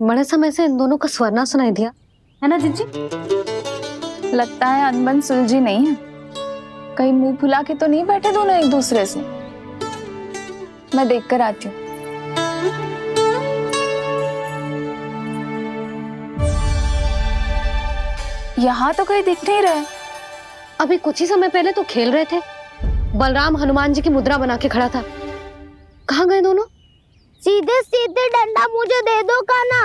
बड़े समय से इन दोनों का स्वर ना सुनाई दिया, है ना जीजी? लगता है अनबन सुलझी नहीं है। कहीं मुंह फुला के तो नहीं बैठे दोनों एक दूसरे से। मैं देख कर आती हूँ। यहाँ तो कहीं दिख नहीं रहे। अभी कुछ ही समय पहले तो खेल रहे थे। बलराम हनुमान जी की मुद्रा बना के खड़ा था। कहाँ गए दोनों? सीधे सीधे डंडा मुझे दे दो कान्हा।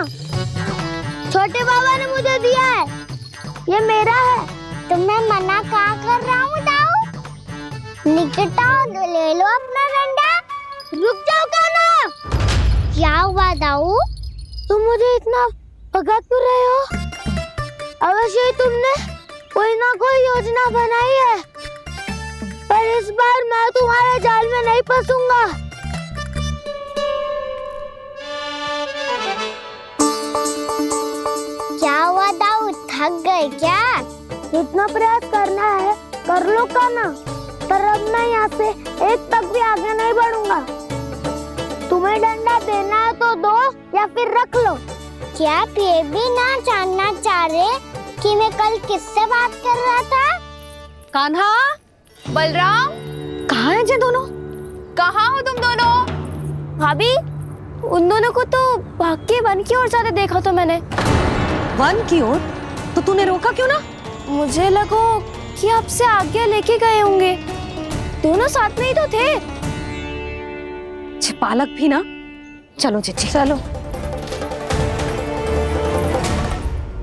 छोटे बाबा ने मुझे दिया है, ये मेरा है। तुम्हें मना कहाँ कर रहा हूँ दाऊ? निकट आओ, ले लो अपना डंडा। रुक जाओ कान्हा। क्या हुआ दाऊ? तुम मुझे इतना भगा क्यों रहे हो? अवश्य ही तुमने कोई ना कोई योजना बनाई है, पर इस बार मैं तुम्हारे जाल में नहीं फंसूंगा। क्या हुआ दाऊ, थक गए क्या? जितना प्रयास करना है कर लो कान्हा, पर अब मैं यहाँ से एक तक भी आगे नहीं बढ़ूंगा। तुम्हें डंडा देना है तो दो या फिर रख लो। क्या आप ये भी ना जानना चाह रहे कि मैं कल किससे बात कर रहा था? कान्हा, बलराम, कहाँ हैं ये दोनों? कहाँ हो तुम दोनों? भाभी, उन दोनों को तो भाग के वन की ओर जाते देखा तो मैंने। वन की ओर? तो तूने रोका क्यों ना? मुझे लगो कि आपसे आगे लेके गए होंगे। दोनों साथ में ही तो थे। पालक भी ना। चलो जीजी चलो।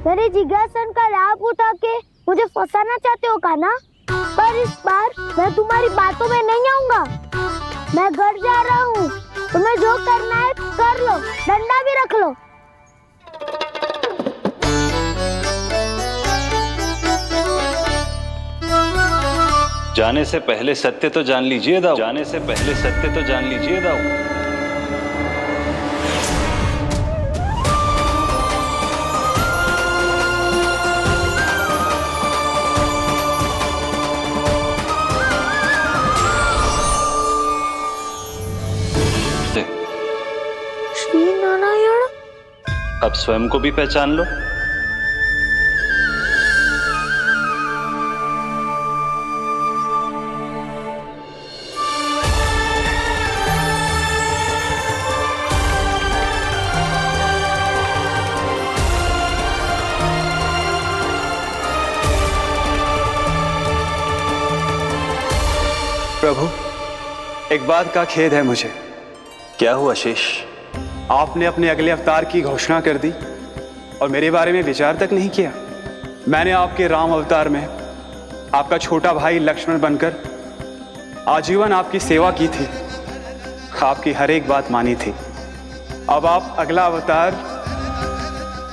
मेरे जिज्ञासन का लाभ उठा के मुझे फंसाना चाहते हो कान्हा, पर इस बार मैं तुम्हारी बातों में नहीं आऊंगा। मैं घर जा रहा हूँ, तुम्हें जो करना है कर लो, डंडा भी रख लो। जाने से पहले सत्य तो जान लीजिए दाऊ। जाने से पहले सत्य तो जान लीजिए दाऊ। श्री नारायण। अब स्वयं को भी पहचान लो। प्रभु, एक बात का खेद है मुझे। क्या हुआ शेष? आपने अपने अगले अवतार की घोषणा कर दी और मेरे बारे में विचार तक नहीं किया। मैंने आपके राम अवतार में आपका छोटा भाई लक्ष्मण बनकर आजीवन आपकी सेवा की थी, आपकी हर एक बात मानी थी। अब आप अगला अवतार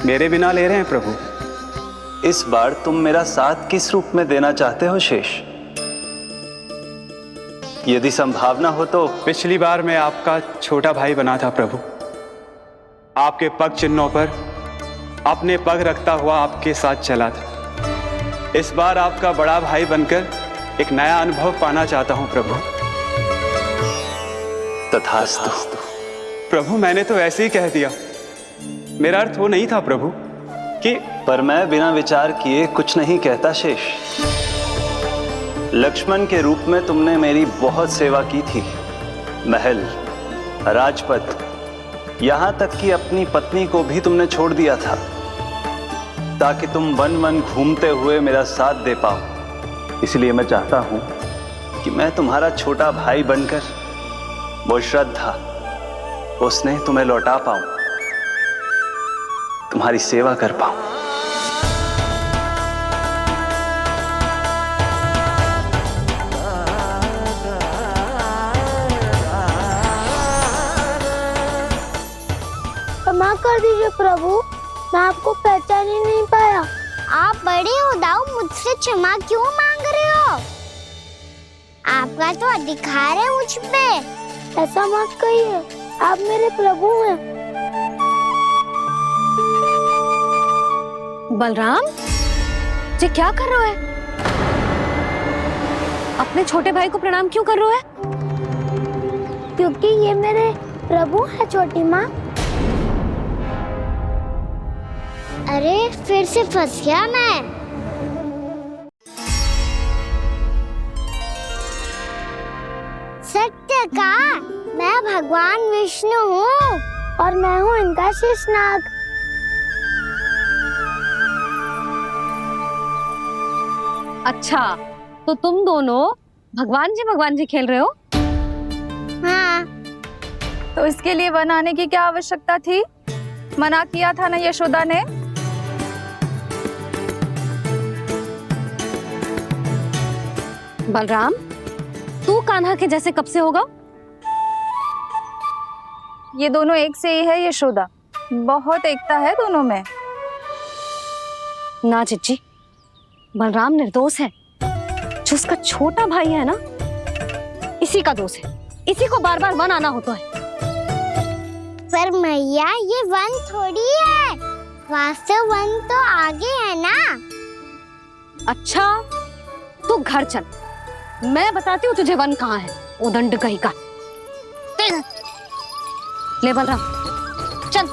मेरे बिना ले रहे हैं प्रभु। इस बार तुम मेरा साथ किस रूप में देना चाहते हो शेष? यदि संभावना हो तो। पिछली बार मैं आपका छोटा भाई बना था प्रभु, आपके पग चिन्हों पर अपने पग रखता हुआ आपके साथ चला था। इस बार आपका बड़ा भाई बनकर एक नया अनुभव पाना चाहता हूं प्रभु। तथास्तु। प्रभु, मैंने तो ऐसे ही कह दिया, मेरा अर्थ वो नहीं था प्रभु कि। पर मैं बिना विचार किए कुछ नहीं कहता शेष। लक्ष्मण के रूप में तुमने मेरी बहुत सेवा की थी। महल, राजपथ, यहां तक कि अपनी पत्नी को भी तुमने छोड़ दिया था ताकि तुम वन वन घूमते हुए मेरा साथ दे पाओ। इसलिए मैं चाहता हूं कि मैं तुम्हारा छोटा भाई बनकर वो श्रद्धा, वो स्नेह तुम्हें लौटा पाऊं, तुम्हारी सेवा कर पाऊं। क्षमा कर दीजिए प्रभु, मैं आपको पहचान ही नहीं पाया। आप बड़े हो दाऊ, मुझसे क्षमा क्यों मांग रहे हो? आपका तो अधिकार है मुझ पे। ऐसा मत कहिए, आप मेरे प्रभु हैं। बलराम, ये क्या कर रहे हो? अपने छोटे भाई को प्रणाम क्यों कर रहे हो? क्योंकि ये मेरे प्रभु है छोटी माँ। अरे फिर से फंस गया मैं। सत्य का मैं भगवान विष्णु हूँ और मैं हूँ इनका शेषनाग। अच्छा, तो तुम दोनों भगवान जी खेल रहे हो? हाँ। तो इसके लिए वन आने की क्या आवश्यकता थी? मना किया था ना यशोदा ने। बलराम, तू कान्हा के जैसे कब से होगा? ये दोनों एक से ही है यशोदा, बहुत एकता है दोनों में। ना चिच्ची, बलराम निर्दोष है। जो उसका छोटा भाई है ना, इसी का दोष है। इसी को बार बार वन आना होता है। पर मैया ये वन थोड़ी है, वास्तव वन तो आगे है ना। अच्छा, तू घर चल, मैं बताती हूँ तुझे वन कहाँ है। उदंड कहीं का। ले बलराम, चल।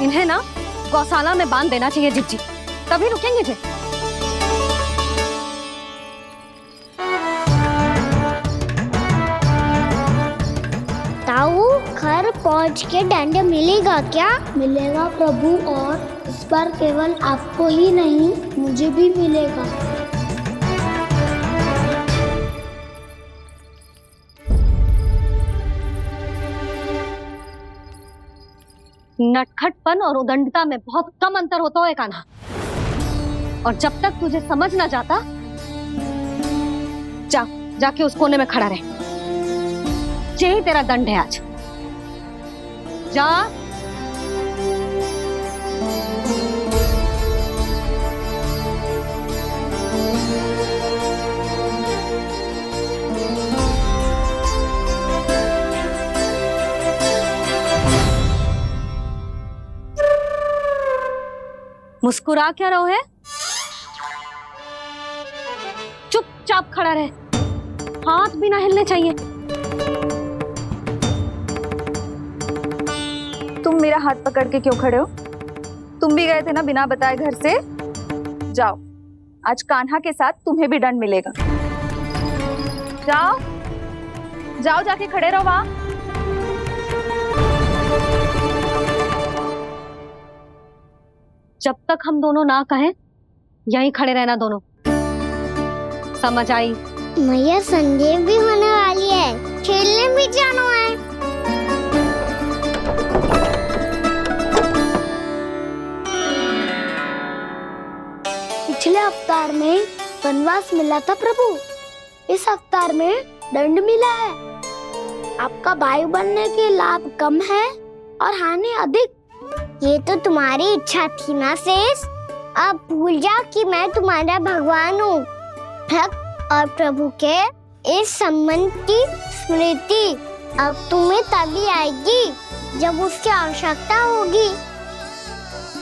इन्हें ना गौशाला में बांध देना चाहिए जिज्जी, तभी रुकेंगे जे। ताऊ, घर पहुँच के दंड मिलेगा क्या? मिलेगा प्रभु, और इस बार केवल आपको ही नहीं मुझे भी मिलेगा। नटखटपन और उदंडता में बहुत कम अंतर होता है कान्हा, और जब तक तुझे समझ ना जाता, जाके उस कोने में खड़ा रहे। यही तेरा दंड है आज। जा। मुस्कुरा क्या रहो है? चुपचाप खड़ा रहे, हाथ भी ना हिलने चाहिए। तुम मेरा हाथ पकड़ के क्यों खड़े हो? तुम भी गए थे ना बिना बताए घर से। जाओ, आज कान्हा के साथ तुम्हें भी दंड मिलेगा। जाओ जाओ, जाके खड़े रहो वहां। जब तक हम दोनों ना कहें, यहीं खड़े रहना दोनों। समझ आई? मैया, संध्या भी होने वाली है, खेलने भी जाना है। पिछले अवतार में वनवास मिला था प्रभु, इस अवतार में दंड मिला है। आपका भाई बनने के लाभ कम है और हानि अधिक। ये तो तुम्हारी इच्छा थी ना शेष। अब भूल जाओ कि मैं तुम्हारा भगवान हूँ। भक्त और प्रभु के इस संबंध की स्मृति अब तुम्हें तभी आएगी जब उसकी आवश्यकता होगी।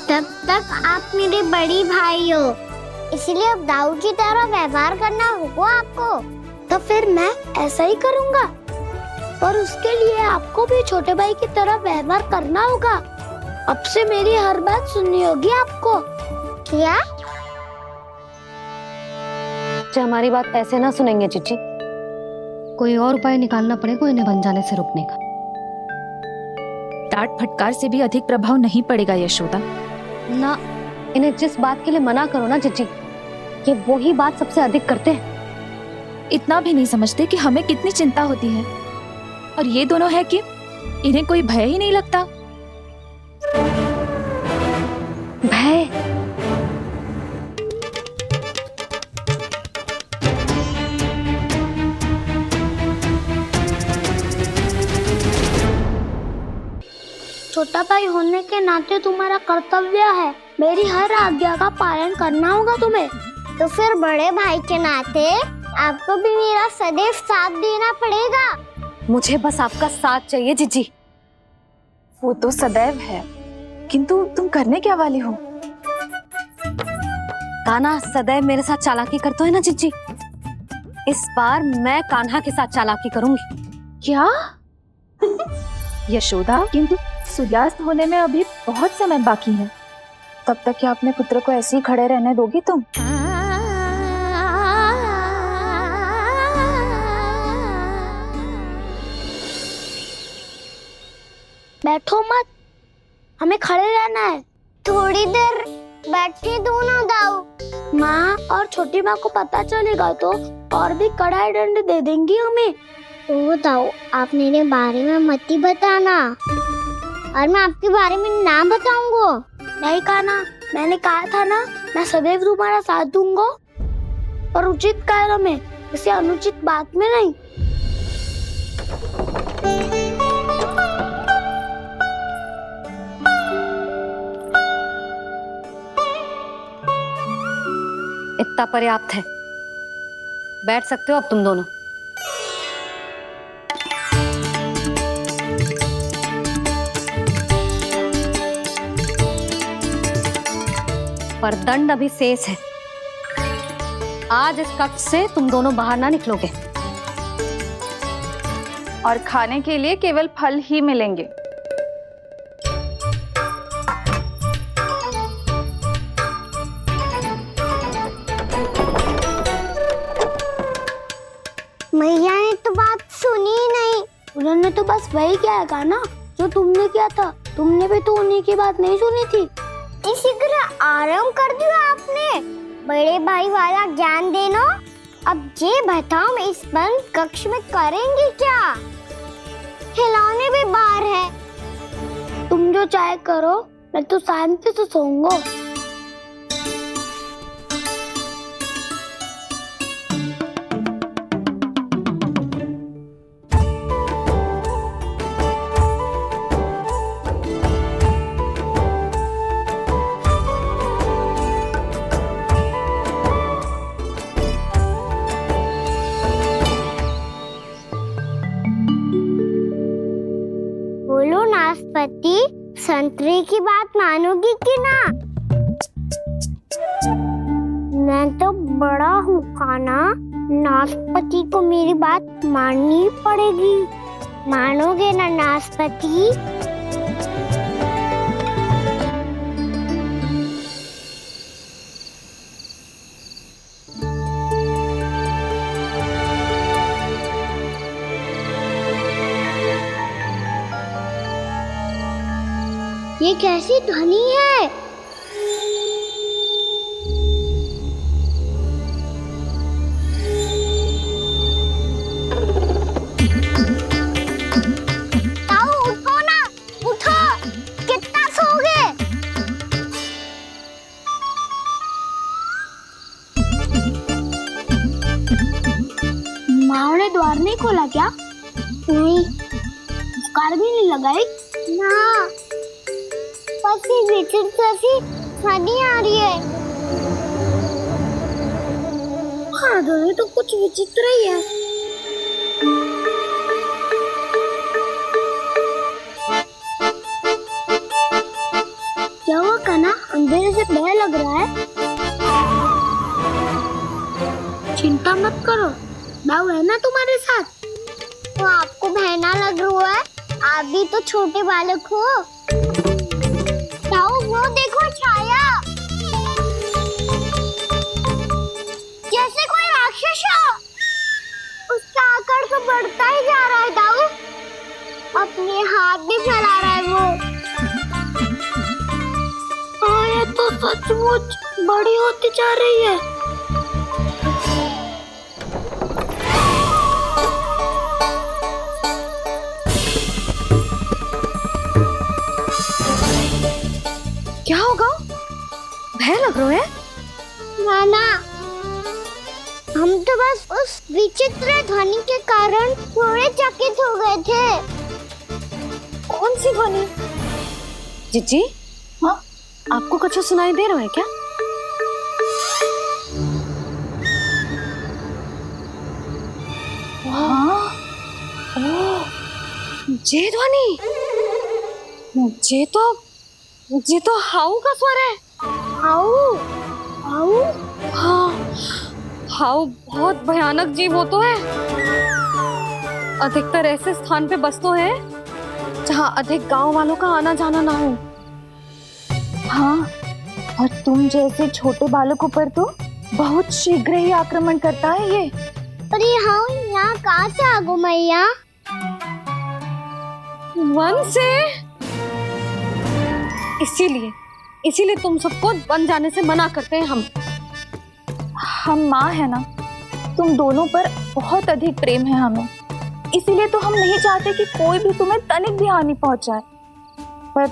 तब तक आप मेरे बड़ी भाई हो, इसलिए अब दाऊ की तरह व्यवहार करना होगा आपको। तो फिर मैं ऐसा ही करूँगा, पर उसके लिए आपको भी छोटे भाई की तरह व्यवहार करना होगा। अब से मेरी हर बात सुननी होगी आपको। क्या? जो हमारी बात ऐसे ना सुनेंगे चिच्ची, कोई और उपाय निकालना पड़ेगा इन्हें बन जाने से रुकने का। डांट फटकार से भी अधिक प्रभाव नहीं पड़ेगा यशोदा। ना, इन्हें जिस बात के लिए मना करो ना चिच्ची, ये वही बात सबसे अधिक करते हैं। इतना भी नहीं समझते कि हमें कितनी चिंता होती है, और ये दोनों है कि इन्हें कोई भय ही नहीं लगता। भय? छोटा भाई होने के नाते तुम्हारा कर्तव्य है, मेरी हर आज्ञा का पालन करना होगा तुम्हें। तो फिर बड़े भाई के नाते आपको भी मेरा सदैव साथ देना पड़ेगा। मुझे बस आपका साथ चाहिए जिज्जी। वो तो सदैव है, किंतु तुम करने क्या वाली हो? कान्हा सदैव मेरे साथ चालाकी करते है ना जिज्जी। इस बार मैं कान्हा के साथ चालाकी करूंगी। क्या? यशोदा, किंतु सूर्यास्त होने में अभी बहुत समय बाकी है। तब तक क्या अपने पुत्र को ऐसे ही खड़े रहने दोगी तुम? बैठो मत, हमें खड़े रहना है। थोड़ी देर बैठे दो ना दाऊ। माँ और छोटी माँ को पता चलेगा तो और भी कड़ा दंड दे देंगी हमें। ओ दाऊ, आप मेरे बारे में मत ही बताना, और मैं आपके बारे में ना बताऊंगा। नहीं कान्हा, मैंने कहा था ना, मैं सदैव तुम्हारा साथ दूंगा, और उचित कार्य में, इसे अनुचित बात में नहीं। इतना पर्याप्त है, बैठ सकते हो अब तुम दोनों। पर दंड अभी शेष है। आज इस कक्ष से तुम दोनों बाहर ना निकलोगे, और खाने के लिए केवल फल ही मिलेंगे। मैया ने तो बात सुनी ही नहीं। उन्होंने तो बस वही किया ना जो तुमने किया था। तुमने भी तो उन्हीं की बात नहीं सुनी थी। इसी तरह आराम कर दिया आपने। बड़े भाई वाला ज्ञान देना। अब ये बताओ, हम इस बंद कक्ष में करेंगे क्या? खिलौने भी बाहर है। तुम जो चाहे करो, मैं तो शांति से सोऊंगा। बोलो नाशपाती, संतरे की बात मानोगी कि ना? मैं तो बड़ा हूँ कान्हा, नाशपाती को मेरी बात माननी पड़ेगी। मानोगे ना नाशपाती? ये कैसी ध्वनि है? ताऊ उठो ना, उठो, कितना सोओगे? माँ ने द्वार नहीं खोला क्या? नहीं। कार भी नहीं लगाई? ना, ध्वनि आ रही है। हाँ, ध्वनि तो कुछ विचित्र ही है। क्या हुआ कान्हा, अंधेरे से डर लग रहा है? चिंता मत करो, दाऊ है ना तुम्हारे साथ। तो आपको बहना लग रहा है? आप भी तो छोटे बालक हो। वो देखो छाया, जैसे कोई राक्षस हो। उसका आकार तो बढ़ता ही जा रहा है दाऊ। अपने हाथ भी फैला रहा है वो। हाँ, ये तो सचमुच बड़ी होती जा रही है। क्या होगा? भय लग रहा है? नाना, हम तो बस उस विचित्र ध्वनि के कारण थोड़े चकित हो गए थे। कौन सी ध्वनि? जीजी, हाँ, आपको कुछ सुनाई दे रहा है क्या? हाँ, ओह, ये ध्वनि, ये तो हाउ का स्वर है। हाउ, हाउ, हाँ, हाउ बहुत भयानक जीव हो तो है। अधिकतर ऐसे स्थान पे बसते हैं जहाँ अधिक गांव वालों का आना जाना ना हो। हाँ, और तुम जैसे छोटे बालकों पर तो बहुत शीघ्र ही आक्रमण करता है ये। पर ये हाँ यहाँ कहाँ से आ गो मैया? वन से। इसीलिए तुम सबको वन जाने से मना करते हैं हम माँ है ना, तुम दोनों पर बहुत अधिक प्रेम है हमें, इसीलिए तो हम नहीं चाहते कि कोई भी तुम्हें तनिक भी हानि पहुंचाए। पर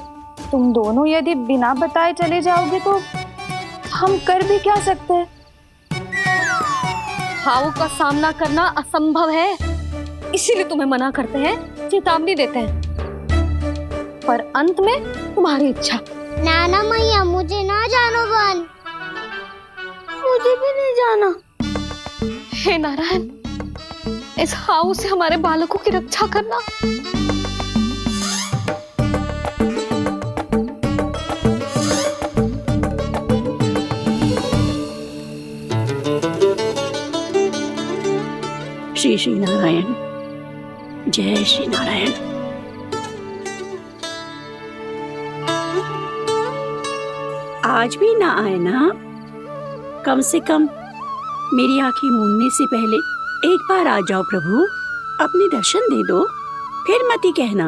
तुम दोनों यदि बिना बताए चले जाओगे तो हम कर भी क्या सकते हैं? हाउ का सामना करना असंभव है, इसीलिए तुम्हें मना करते हैं, चेतावनी देते हैं। पर अंत में तुम्हारी इच्छा। नाना मैया मुझे ना जानो वन, मुझे भी नहीं जाना। हे नारायण, इस हाउ से हमारे बालकों की रक्षा करना। श्री श्री नारायण, जय श्री नारायण। आज भी ना आए ना? कम से कम मेरी आंखें मूंदने से पहले एक बार आ जाओ प्रभु, अपने दर्शन दे दो। फिर मत ही कहना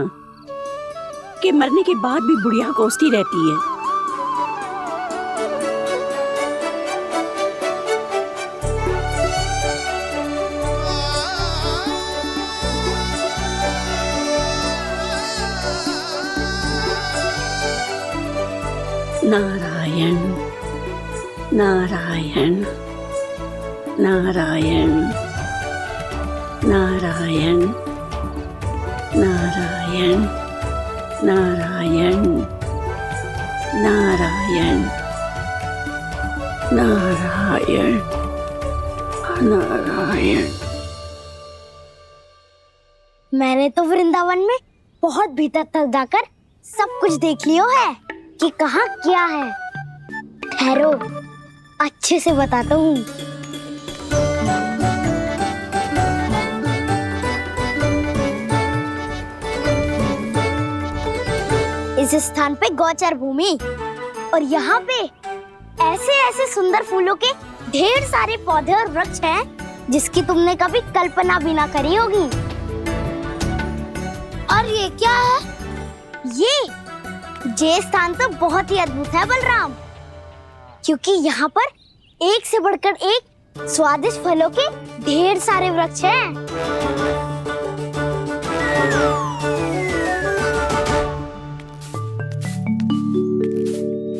कि मरने के बाद भी बुढ़िया कोसती रहती है। नारायण नारायण नारायण नारायण नारायण नारायण नारायण नारायण नारायण। मैंने तो वृंदावन में बहुत भीतर तक जाकर सब कुछ देख लियो है कि कहाँ क्या है। ठहरो, अच्छे से बताता हूँ। इस स्थान पे गौचर भूमि और यहाँ पे ऐसे ऐसे सुंदर फूलों के ढेर सारे पौधे और वृक्ष हैं जिसकी तुमने कभी कल्पना भी ना करी होगी। और ये क्या है? ये स्थान तो बहुत ही अद्भुत है बलराम, क्योंकि यहाँ पर एक से बढ़कर एक स्वादिष्ट फलों के ढेर सारे वृक्ष हैं।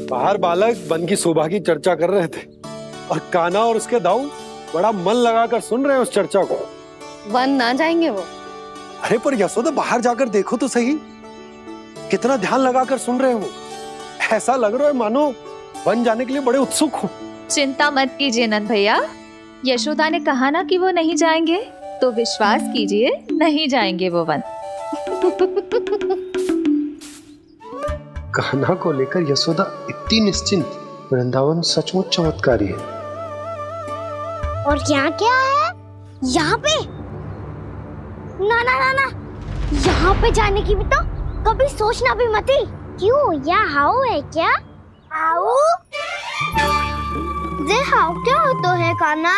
बाहर बालक वन की शोभा की चर्चा कर रहे थे और कान्हा और उसके दाऊ बड़ा मन लगाकर सुन रहे हैं उस चर्चा को। वन ना जाएंगे वो। अरे पर यशोदा, बाहर जाकर देखो तो सही, कितना ध्यान लगाकर सुन रहे हो। ऐसा लग रहा है मानो वन जाने के लिए बड़े उत्सुक हो। चिंता मत कीजिए नंद भैया, यशोदा ने कहा ना कि वो नहीं जाएंगे, तो विश्वास कीजिए नहीं जाएंगे वो वन। कान्हा को लेकर यशोदा इतनी निश्चिंत, वृंदावन सचमुच चमत्कारी है। और यहाँ क्या है? यहाँ पे ना ना ना ना, यहाँ पे जाने की भी तो कभी सोचना भी मत ही। क्यों, यहाँ हाउ है क्या? हाउ? ये हाउ क्या होता है कान्हा?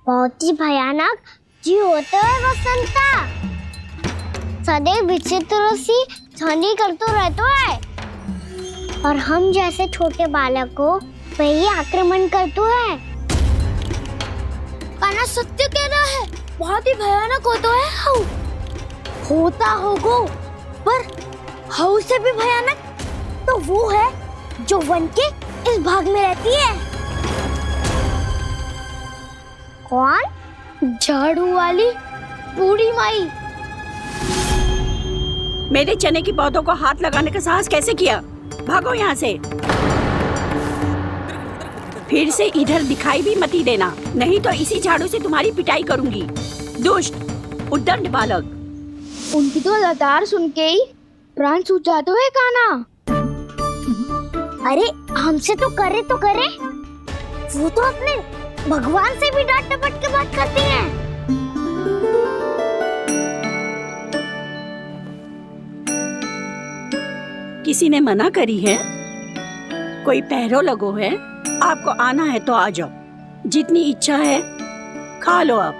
बहुत ही भयानक जी होता है वसंता, सदैव विचित्र सी ध्वनि करते रहता है और हम जैसे छोटे बालक को वही आक्रमण करते हैं। कान्हा सत्य कह रहा है, बहुत ही भयानक होता है हाउ। होता होगा, पर हाउ से भी भयानक तो वो है जो वन के इस भाग में रहती है। कौन? झाड़ू वाली बूढ़ी माई। मेरे चने की पौधों को हाथ लगाने का साहस कैसे किया? भागो यहाँ से। फिर से इधर दिखाई भी मत ही देना, नहीं तो इसी झाड़ू से तुम्हारी पिटाई करूंगी। दुष्ट उद्दंड बालक। उनकी तो लतार सुन के ही प्राण सूझ जाते हुए कान्हा। अरे हमसे तो करे, वो तो अपने भगवान से भी डांट डपट के बात करती हैं। किसी ने मना करी है? कोई पैरों लगो है? आपको आना है तो आ जाओ, जितनी इच्छा है खा लो आप,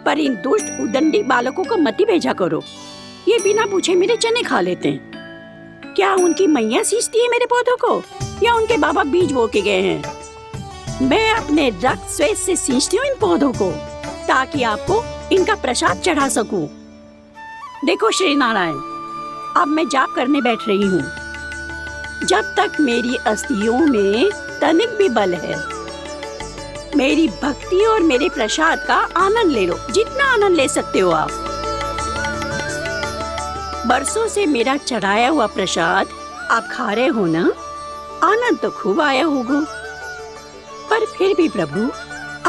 पर इन दुष्ट उदंडी बालकों को मत ही भेजा करो। ये बिना पूछे मेरे चने खा लेते हैं। क्या उनकी मैया सींचती है मेरे पौधों को, या उनके बाबा बीज बो के गए हैं? मैं अपने रक्त स्वेद से सींचती हूँ इन पौधों को, ताकि आपको इनका प्रसाद चढ़ा सकूं। देखो श्री नारायण, अब मैं जाप करने बैठ रही हूँ। जब तक मेरी अस्थियों में तनिक भी बल है, मेरी भक्ति और मेरे प्रसाद का आनंद ले लो, जितना आनंद ले सकते हो आप। बरसों से मेरा चढ़ाया हुआ प्रसाद आप खा रहे हो ना, आनंद तो खूब आया होगा। पर फिर भी प्रभु,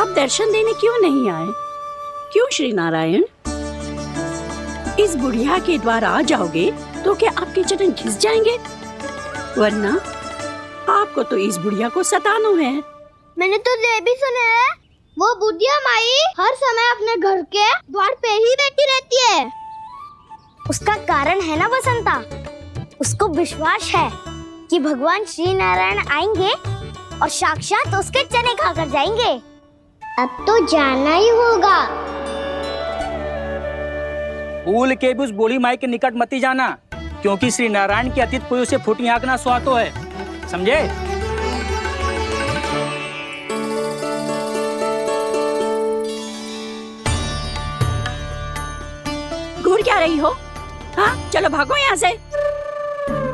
आप दर्शन देने क्यों नहीं आए? क्यों श्री नारायण? इस बुढ़िया के द्वार आ जाओगे तो क्या आपके चरण घिस जाएंगे? वरना आपको तो इस बुढ़िया को सताना है। मैंने तो ये भी सुना है, वो बुढ़िया माई हर समय अपने घर के द्वार पे ही बैठी रहती है। उसका कारण है ना बसंता, उसको विश्वास है कि भगवान श्री नारायण आएंगे और साक्षात उसके चने खाकर जाएंगे। अब तो जाना ही होगा। भूल के भी उस बूढ़ी माई के निकट मत जाना, क्योंकि श्री नारायण के अतीत कोई उसे फूटी हाँकना स्वातो है, समझे? घूर क्या रही हो? हाँ, चलो भागो यहाँ से।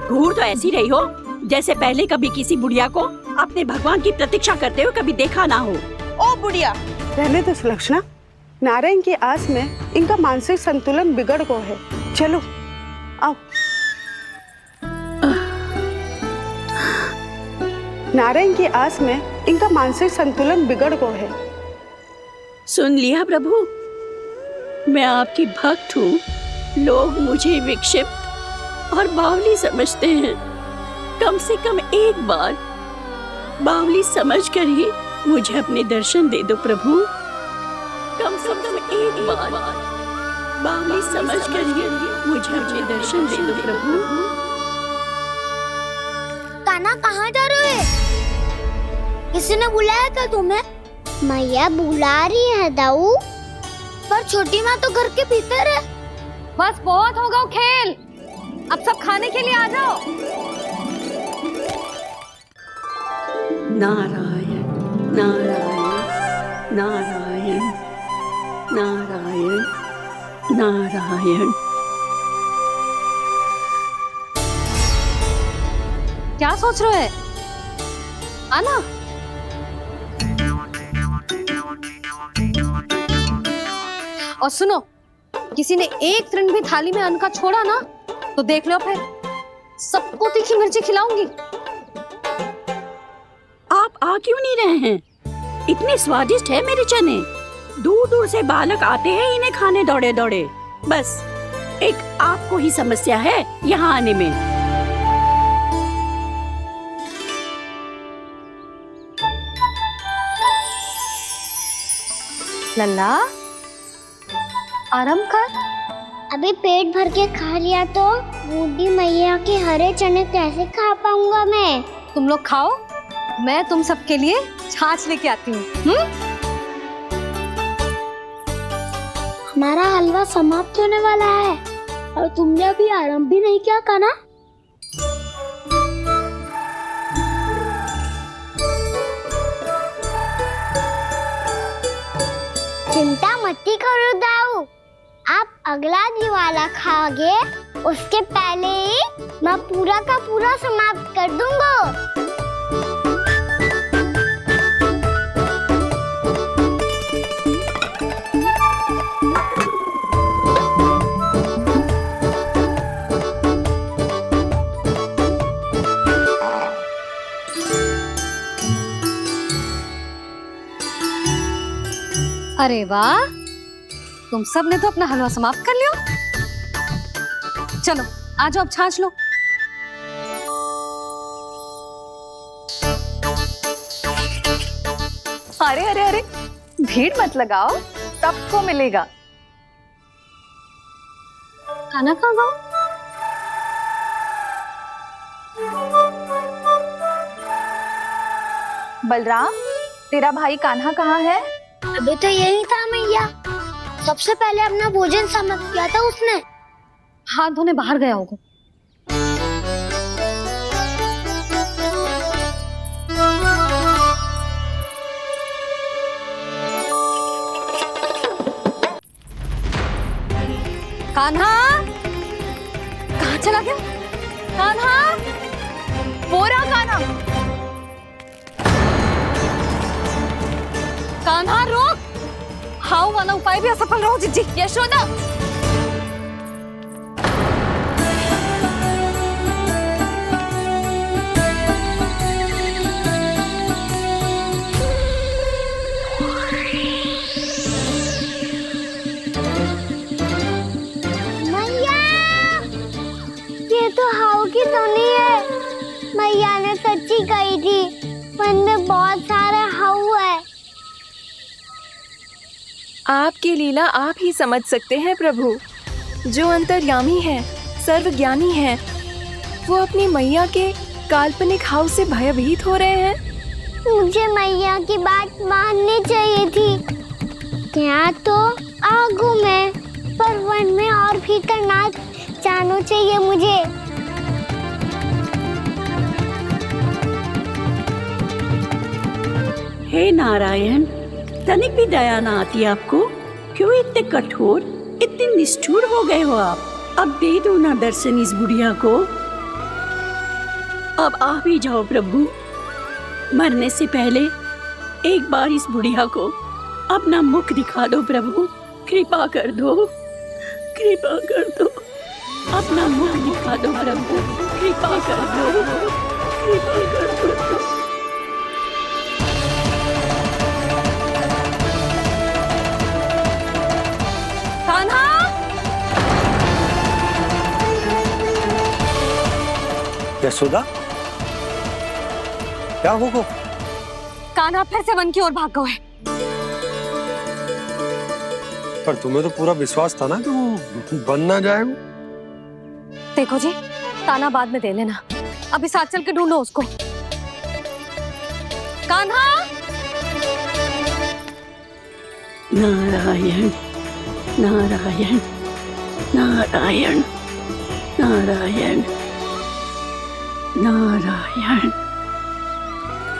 घूर तो ऐसी रही हो जैसे पहले कभी किसी बुढ़िया को अपने भगवान की प्रतीक्षा करते हुए कभी देखा ना हो। ओ बुढ़िया, रहने दो सुलक्षणा, नारायण की आस में इनका मानसिक संतुलन बिगड़ गया है। चलो आओ। नारायण की आस में इनका मानसिक संतुलन बिगड़ गया है। सुन लिया प्रभु, मैं आपकी भक्त हूँ। लोग मुझे विक्षिप्त और बावली समझते हैं। कम से कम एक बार बावली समझकर ही मुझे अपने दर्शन दे दो प्रभु। कम से कम एक बार बावली समझकर ही मुझे अपने दर्शन दे दो प्रभु। कान्हा कहाँ जा रहे हो? किसी ने बुलाया क्या तुम्हें? मैया बुला रही है दाऊ, पर छोटी माँ तो घर के भीतर है। बस बहुत होगा खेल, अब सब खाने के लिए आ जाओ। नारायण नारायण नारायण नारायण नारायण। क्या सोच रहे हो? आना। और सुनो, किसी ने एक तृण भी थाली में अन्न का छोड़ा ना, तो देख लो फिर सबको तीखी मिर्ची खिलाऊंगी। आप आ क्यों नहीं रहे हैं? इतने स्वादिष्ट है मेरे चने। दूर दूर से बालक आते हैं इन्हें खाने दौड़े दौड़े। बस एक आपको ही समस्या है यहाँ आने में। लल्ला, आराम कर। अभी पेट भर के खा लिया तो बूढ़ी मैया के हरे चने कैसे खा पाऊंगा मैं? तुम लोग खाओ, मैं तुम सबके लिए छाछ लेके आती हूँ। हमारा हलवा समाप्त होने वाला है और तुमने अभी आराम भी नहीं किया कान्हा। चिंता मत करो दाऊ, आप अगला दिवाला खाओगे उसके पहले ही मैं पूरा का पूरा समाप्त कर दूंगा। अरे वाह, तुम सब ने तो अपना हलवा समाप्त कर लिया। चलो आ जाओ, अब छाछ लो। अरे अरे अरे, भीड़ मत लगाओ, सबको मिलेगा। खाना खा गो। बलराम, तेरा भाई कान्हा कहाँ है? अभी तो यही था मैया। सबसे पहले अपना भोजन समाप्त किया था उसने। हाथ धोने बाहर गया होगा। कान्हा कहाँ चला गया? कान्हा, वो रहा कान्हा। कान्हा रोक! हाउ वाला उपाय भी असफल रहो जिज्जी। यशोदा, मैया, ये तो हाउ की धुनी है। मैया ने सच्ची कही थी, मन में बहुत सारे हाउ है। आपकी लीला आप ही समझ सकते हैं प्रभु। जो अंतर्यामी है, सर्वज्ञानी है, वो अपनी मैया के काल्पनिक हाव से भयभीत हो रहे हैं। मुझे मैया की बात माननी चाहिए थी। यहाँ तो आगू में, पर वन में और भीतर ना जाना चाहिए मुझे। हे नारायण, तनिक भी दया ना आती आपको? क्यों इतने कठोर, इतने निष्ठुर हो गए हो आप? अब दे दो ना दर्शन इस बुढ़िया को। अब आ भी जाओ प्रभु। मरने से पहले एक बार इस बुढ़िया को अपना मुख दिखा दो प्रभु। कृपा कर दो, कृपा कर दो। अपना मुख दिखा दो प्रभु, कृपा कर दो, कृपा कर दो। कान्हा! यशोदा, क्या हो? कान्हा फिर से वन की ओर भाग गए। पर तुम्हें तो पूरा विश्वास था ना कि वो बन ना जाए। देखो जी, ताना बाद में दे लेना, अभी साथ चल के ढूंढो उसको। कान्हा! नारायण नारायण नारायण नारायण नारायण।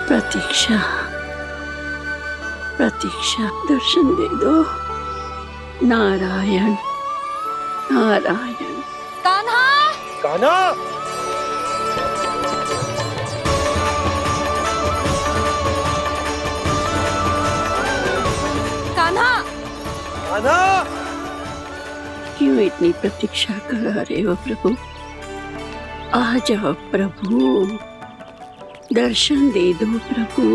प्रतीक्षा प्रतीक्षा, दर्शन दे दो। नारायण नारायण। कान्हा! कान्हा! कान्हा! कान्हा! क्यों इतनी प्रतीक्षा करा रहे हो प्रभु? आ जाओ प्रभु, दर्शन दे दो प्रभु।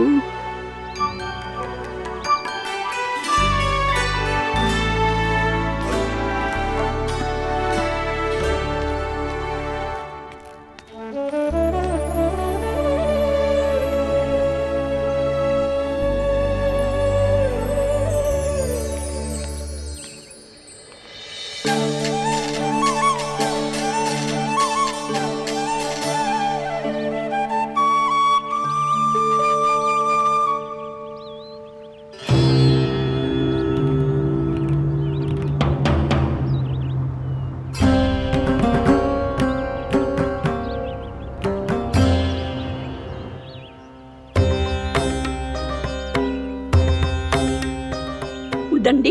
दंडी,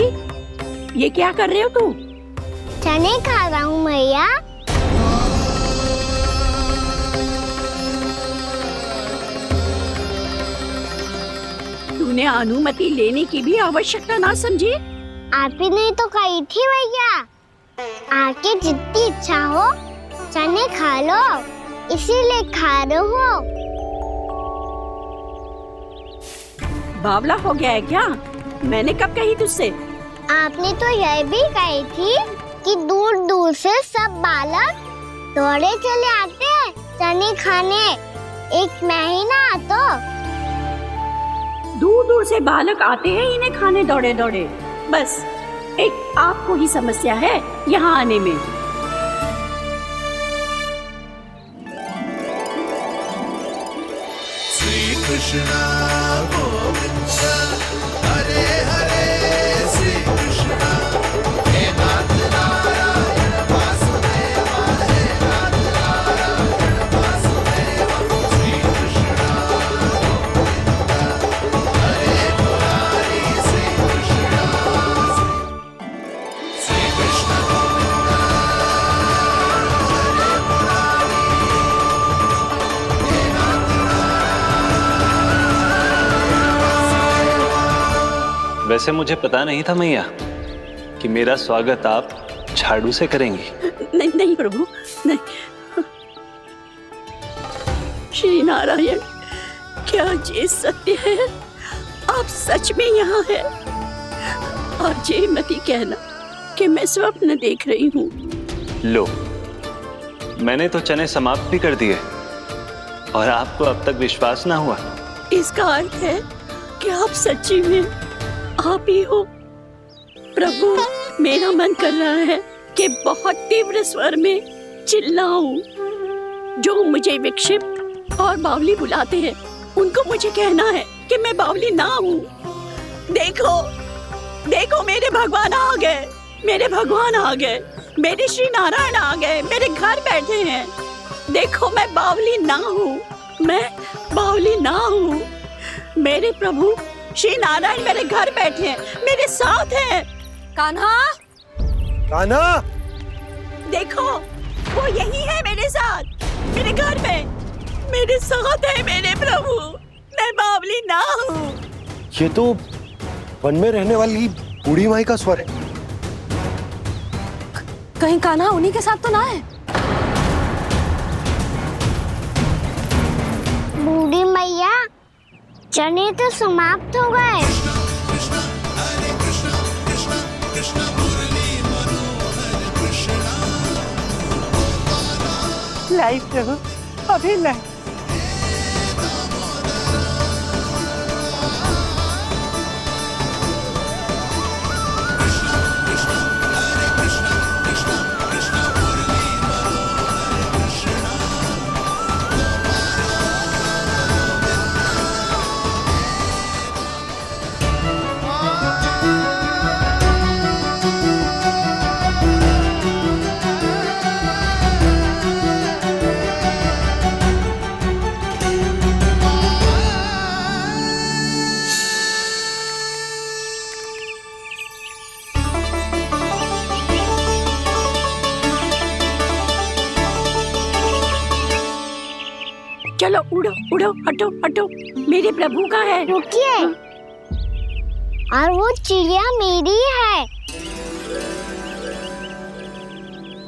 ये क्या कर रहे हो तू? चने खा रहा हूँ मैया। तूने अनुमति लेने की भी आवश्यकता ना समझी? आप ही नहीं तो कही थी भैया, आके जितनी इच्छा हो चने खा लो, इसीलिए खा रहे हो। बावला हो गया है क्या? मैंने कब कही तुझसे? आपने तो यह भी कही थी कि दूर दूर से सब बालक दौड़े चले आते हैं चने खाने, एक महीना तो। दूर दूर से बालक आते हैं इन्हें खाने दौड़े दौड़े। बस एक आपको ही समस्या है यहाँ आने में। श्री कृष्णा गोविंद हरे हरे श्री कृष्णा हे नाथ नारायण वासुदेवा हे नाथ नारायण वासुदेवा श्री कृष्णा गोविंद हरे मुरारी श्री कृष्णा श्री कृष्ण गोविंद हरे मुरारी हे नाथ वैसे मुझे पता नहीं था मैया कि मेरा स्वागत आप झाड़ू से करेंगी। नहीं नहीं प्रभु, नहीं। श्री नारायण, क्या ये सत्य है? आप सच में यहाँ हैं? और ये मत ही कहना कि मैं स्वप्न देख रही हूँ। लो, मैंने तो चने समाप्त भी कर दिए और आपको अब तक विश्वास ना हुआ। इसका अर्थ है कि आप सच्ची में आप ही हो। प्रभु, मेरा मन कर रहा है कि बहुत तीव्र स्वर में चिल्लाऊं। जो मुझे विक्षिप्त और बावली बुलाते हैं उनको मुझे कहना है कि मैं बावली ना हूँ। देखो देखो, मेरे भगवान आ गए, मेरे भगवान आ गए, मेरे श्री नारायण आ गए, मेरे घर बैठे हैं। देखो, मैं बावली ना हूँ, मैं बावली ना हूँ। मेरे प्रभु श्री नारायण मेरे घर बैठे हैं, मेरे साथ हैं। कान्हा, कान्हा, देखो वो यही है मेरे साथ, मेरे घर में मेरे साथ है मेरे प्रभु। मैं बावली ना हूँ। ये तो वन में रहने वाली बूढ़ी माई का स्वर है। कहीं कान्हा उन्हीं के साथ तो ना है? बूढ़ी मैया, चने तो समाप्त हो गए। लाई प्रभु, अभी लाई। चलो उड़ो उड़ो, हटो हटो, मेरे प्रभु का है। रुकिए, और वो चिड़िया मेरी है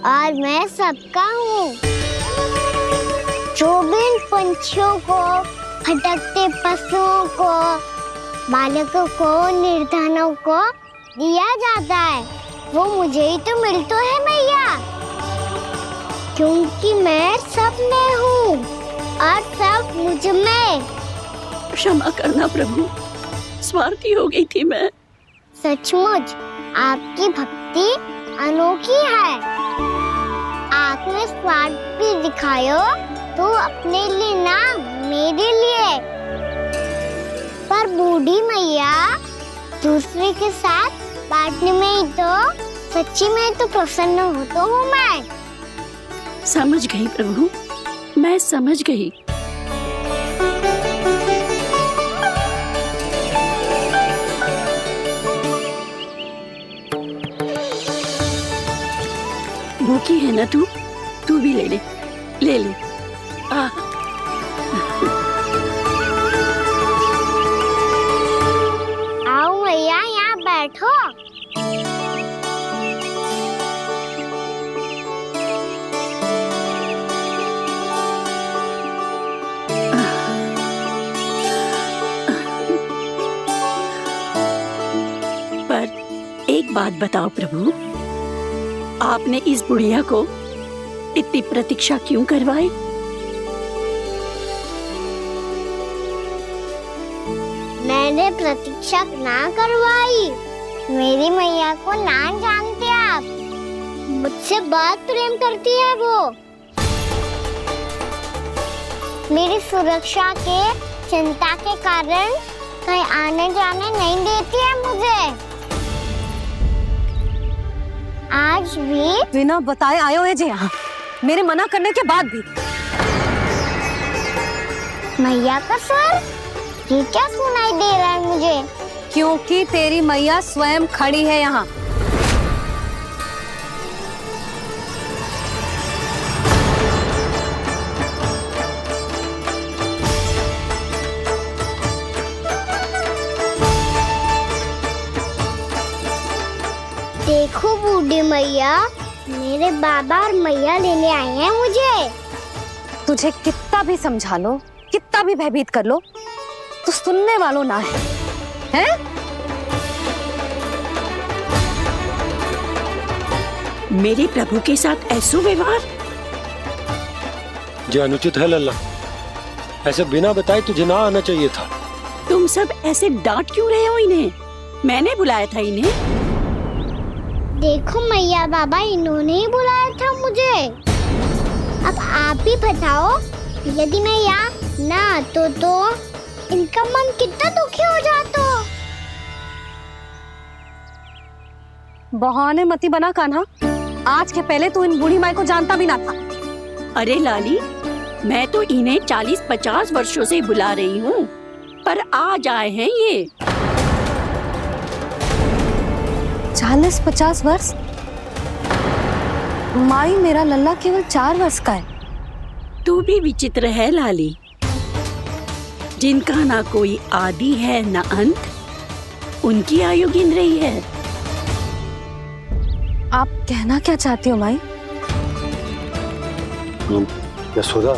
और मैं सबका हूँ। जो भी इन पंछियों को, भटकते पशुओं को, बालकों को, निर्धनों को दिया जाता है वो मुझे ही तो मिलता है मैया, क्योंकि मैं सब में हूँ और सब मुझ में। क्षमा करना प्रभु, स्वार्थी हो गई थी मैं। सचमुच आपकी भक्ति अनोखी है। आपने स्वार्थ भी दिखायो तो अपने लिए ना, मेरे लिए। पर बूढ़ी मैया, दूसरे के साथ बांटने में ही तो सच्ची में तो प्रसन्न होता हूँ मैं। समझ गई प्रभु, मैं समझ गई। भूखी है ना तू भी ले ले, ले ले। आओ मैया, यहाँ बैठो। पर एक बात बताओ प्रभु, आपने इस बुढ़िया को इतनी प्रतीक्षा क्यों करवाई? मैं मेरे प्रतीक्षा ना करवाई। मेरी मैया को ना जानते आप, मुझसे बहुत प्रेम करती है वो। मेरी सुरक्षा के चिंता के कारण कहीं आने जाने नहीं देती है मुझे। आज भी बिना बताए आए हुए जी यहाँ, मेरे मना करने के बाद भी। मैया का स्वर, ये क्या सुनाई दे रहा है मुझे? क्योंकि तेरी मैया स्वयं खड़ी है यहाँ। देखो बूढ़ी मैया, मेरे बाबा और मैया लेने आए हैं मुझे। तुझे कितना भी समझा लो, कितना भी भयभीत कर लो, तो सुनने वालों ना है, हैं? मेरे प्रभु के साथ ऐसा व्यवहार जो अनुचित है लल्ला। ऐसे बिना बताए तुझे ना आना चाहिए था। तुम सब ऐसे डांट क्यों रहे हो इन्हें? मैंने बुलाया था इन्हें। देखो मैया बाबा, इन्होंने ही बुलाया था मुझे। अब आप ही बताओ, यदि मैं यहाँ ना आतो तो इनका मन कितना दुखी हो जाता। बहाने मती बना कान्हा, आज के पहले तू इन बूढ़ी माई को जानता भी ना था। अरे लाली, मैं तो इन्हें 40-50 वर्षों से बुला रही हूँ, पर आज आए हैं ये। 40-50 वर्ष? माई, मेरा लल्ला केवल 4 वर्ष का है। तू भी विचित्र है लाली, जिनका ना कोई आदि है ना अंत, उनकी आयु गिन रही है। आप कहना क्या चाहती हो माई? यशोदा,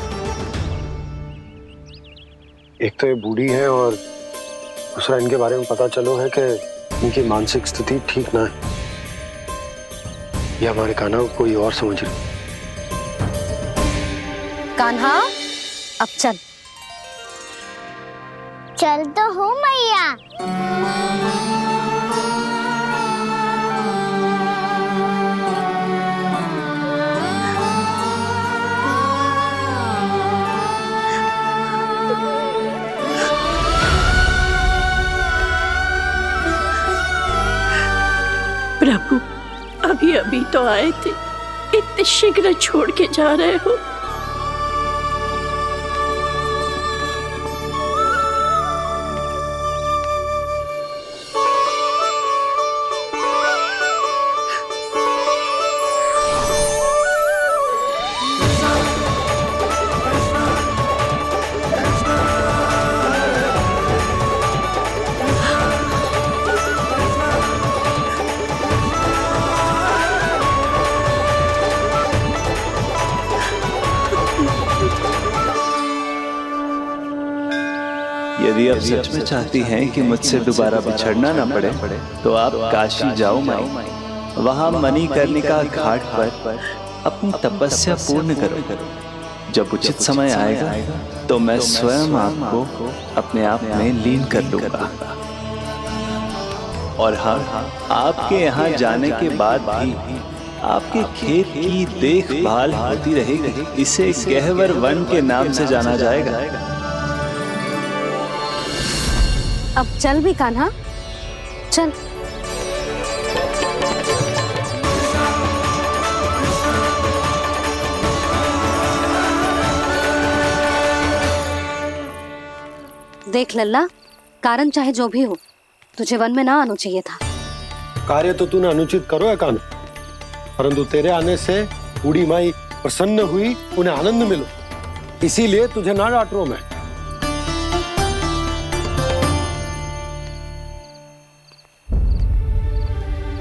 एक तो ये बूढ़ी है और दूसरा इनके बारे में पता चलो है कि इनकी मानसिक स्थिति ठीक ना है। ये हमारे कान्हा को कोई और समझ रही। कान्हा, अब चल। चल तो हूँ मैया। प्रभु, अभी अभी तो आए थे, इतने शीघ्र छोड़ के जा रहे हो? यदि आप सच में चाहती हैं कि मुझसे दोबारा बिछड़ना ना पड़े, तो आप काशी जाओ माई। वहां मणिकर्णिका घाट पर अपनी तपस्या पूर्ण करो। जब उचित समय आएगा तो मैं स्वयं आपको अपने आप में लीन कर लूंगा। और हाँ, आपके यहाँ जाने के बाद भी आपके खेत की देखभाल होती रहेगी। इसे गहवर वन के नाम से जाना जाएगा। अब चल भी कान्हा, चल। देख लल्ला, कारण चाहे जो भी हो, तुझे वन में ना आना चाहिए था। कार्य तो तूने अनुचित करो है कान्हा, परंतु तेरे आने से बूढ़ी माई प्रसन्न हुई, उन्हें आनंद मिलो, इसीलिए तुझे ना डांट रहा हूं मैं।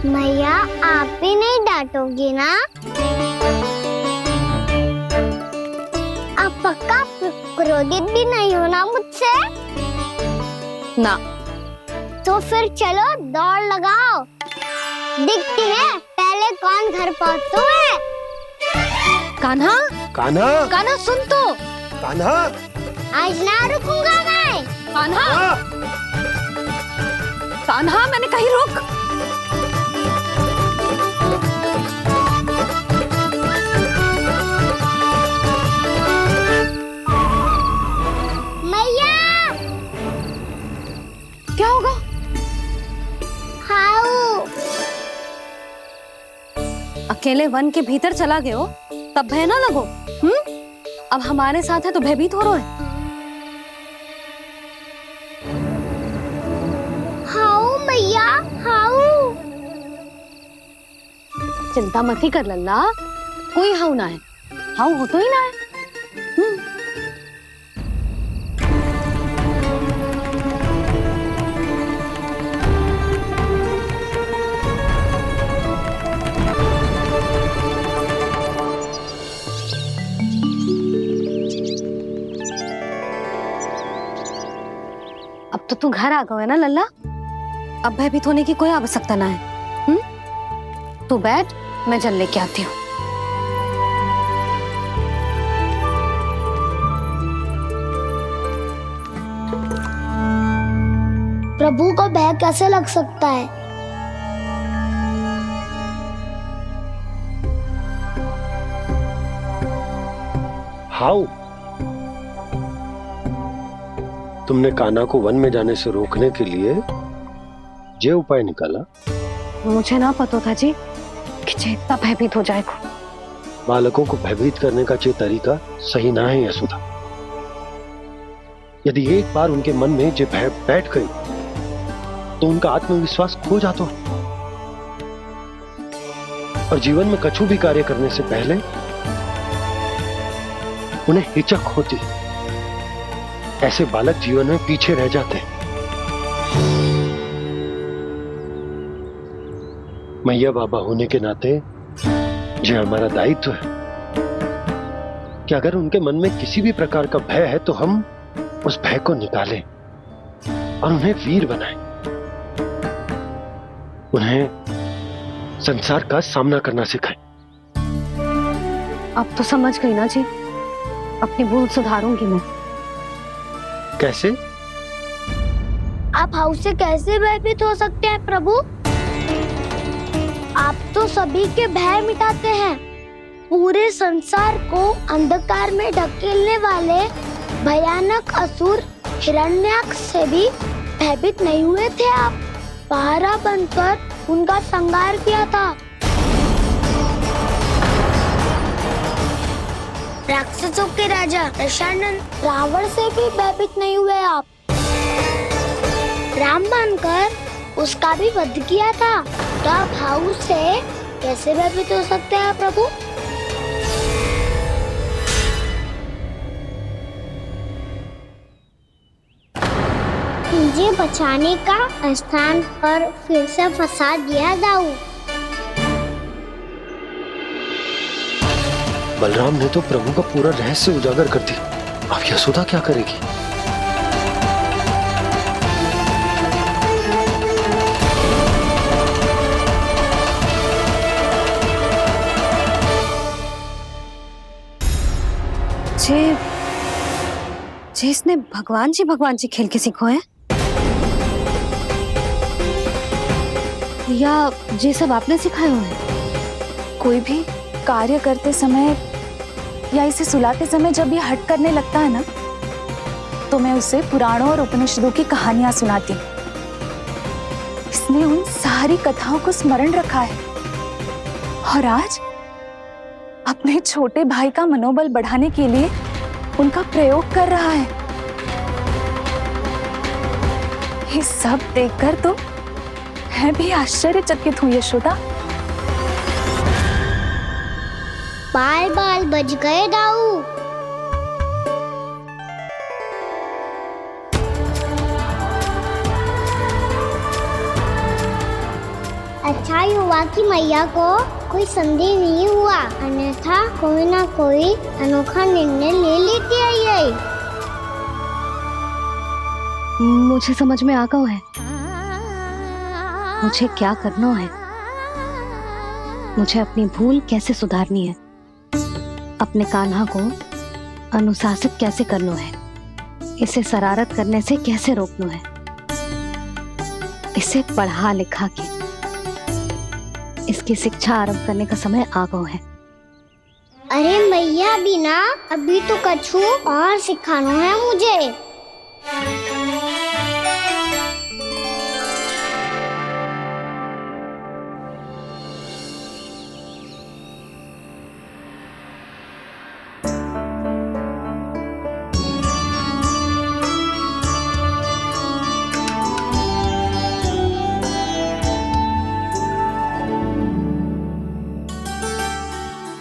मैया, आप भी नहीं डांटोगी ना? आप पक्का क्रोधित भी नहीं हो ना मुझसे? ना। तो फिर चलो दौड़ लगाओ, दिखती है पहले कौन घर पहुंचता है। कान्हा, कान्हा, कान्हा सुन तो। कान्हा, आज ना रुकूंगा मैं। कान्हा, कान्हा, मैंने कही रुक। मैया, क्या होगा? हाउ अकेले वन के भीतर चला गए हो तब भय ना लगो। अब हमारे साथ है तो भयभीत हो रहे हैं। हाउ मैया, हाउ। चिंता मत ही कर लल्ला, कोई हाउ ना है। हाउ हो तो ही ना है। अब तो तू घर आ गया है ना लल्ला, अब भयभीत होने की कोई आवश्यकता ना है। तू बैठ, मैं जल लेके आती हूँ। प्रभु को भय कैसे लग सकता है? हाउ? तुमने कान्हा को वन में जाने से रोकने के लिए ये उपाय निकाला? मुझे ना पता था जी कि जे इतना भयभीत हो जाएगा। बालकों को भयभीत करने का ये तरीका सही ना है यशोदा। यदि एक बार उनके मन में ये भय बैठ गई तो उनका आत्मविश्वास खो जाता है और जीवन में कछु भी कार्य करने से पहले उन्हें हिचक होती। ऐसे बालक जीवन में पीछे रह जाते हैं। मैया बाबा होने के नाते ये हमारा दायित्व है कि अगर उनके मन में किसी भी प्रकार का भय है तो हम उस भय को निकालें और उन्हें वीर बनाएं, उन्हें संसार का सामना करना सिखाएं। अब तो समझ गई ना जी, अपनी भूल सुधारूंगी मैं। कैसे? आप हाउ से कैसे भयभीत हो सकते हैं प्रभु? आप तो सभी के भय मिटाते हैं। पूरे संसार को अंधकार में ढकेलने वाले भयानक असुर हिरण्याक्ष से भी भयभीत नहीं हुए थे आप। पहरा बनकर उनका संहार किया था। राक्षसों के राजा दशानन रावण से भी भयभीत नहीं हुए आप। राम बनकर उसका भी वध किया था। तो आप हाउ से कैसे भयभीत हो सकते हैं प्रभु? मुझे बचाने का स्थान पर फिर से फंसा दिया दाऊ। बलराम ने तो प्रभु का पूरा रहस्य उजागर कर दी। अब यशोदा क्या करेगी? जे इसने भगवान जी खेल के सीखो है या ये सब आपने सिखाए हुए हैं? कोई भी कार्य करते समय या इसे सुलाते समय जब ये हट करने लगता है ना, तो मैं उसे पुराणों और उपनिषदों की कहानियां सुनाती हूँ। इसने उन सारी कथाओं को स्मरण रखा है और आज अपने छोटे भाई का मनोबल बढ़ाने के लिए उनका प्रयोग कर रहा है। ये सब देखकर तो मैं भी आश्चर्यचकित हूँ यशोदा। बाल बाल बज गए दाऊ। अच्छा ही हुआ कि मैया को कोई संदेह नहीं हुआ, अन्यथा कोई ना कोई अनोखा निर्णय ले लेती है ये। मुझे समझ में आ गया है मुझे क्या करना है। मुझे अपनी भूल कैसे सुधारनी है, अपने कान्हा को अनुशासित कैसे करना है, इसे शरारत करने से कैसे रोकना है। इसे पढ़ा लिखा के इसकी शिक्षा आरंभ करने का समय आ गया है। अरे मैया बिना, अभी तो कछु और सिखाना है मुझे।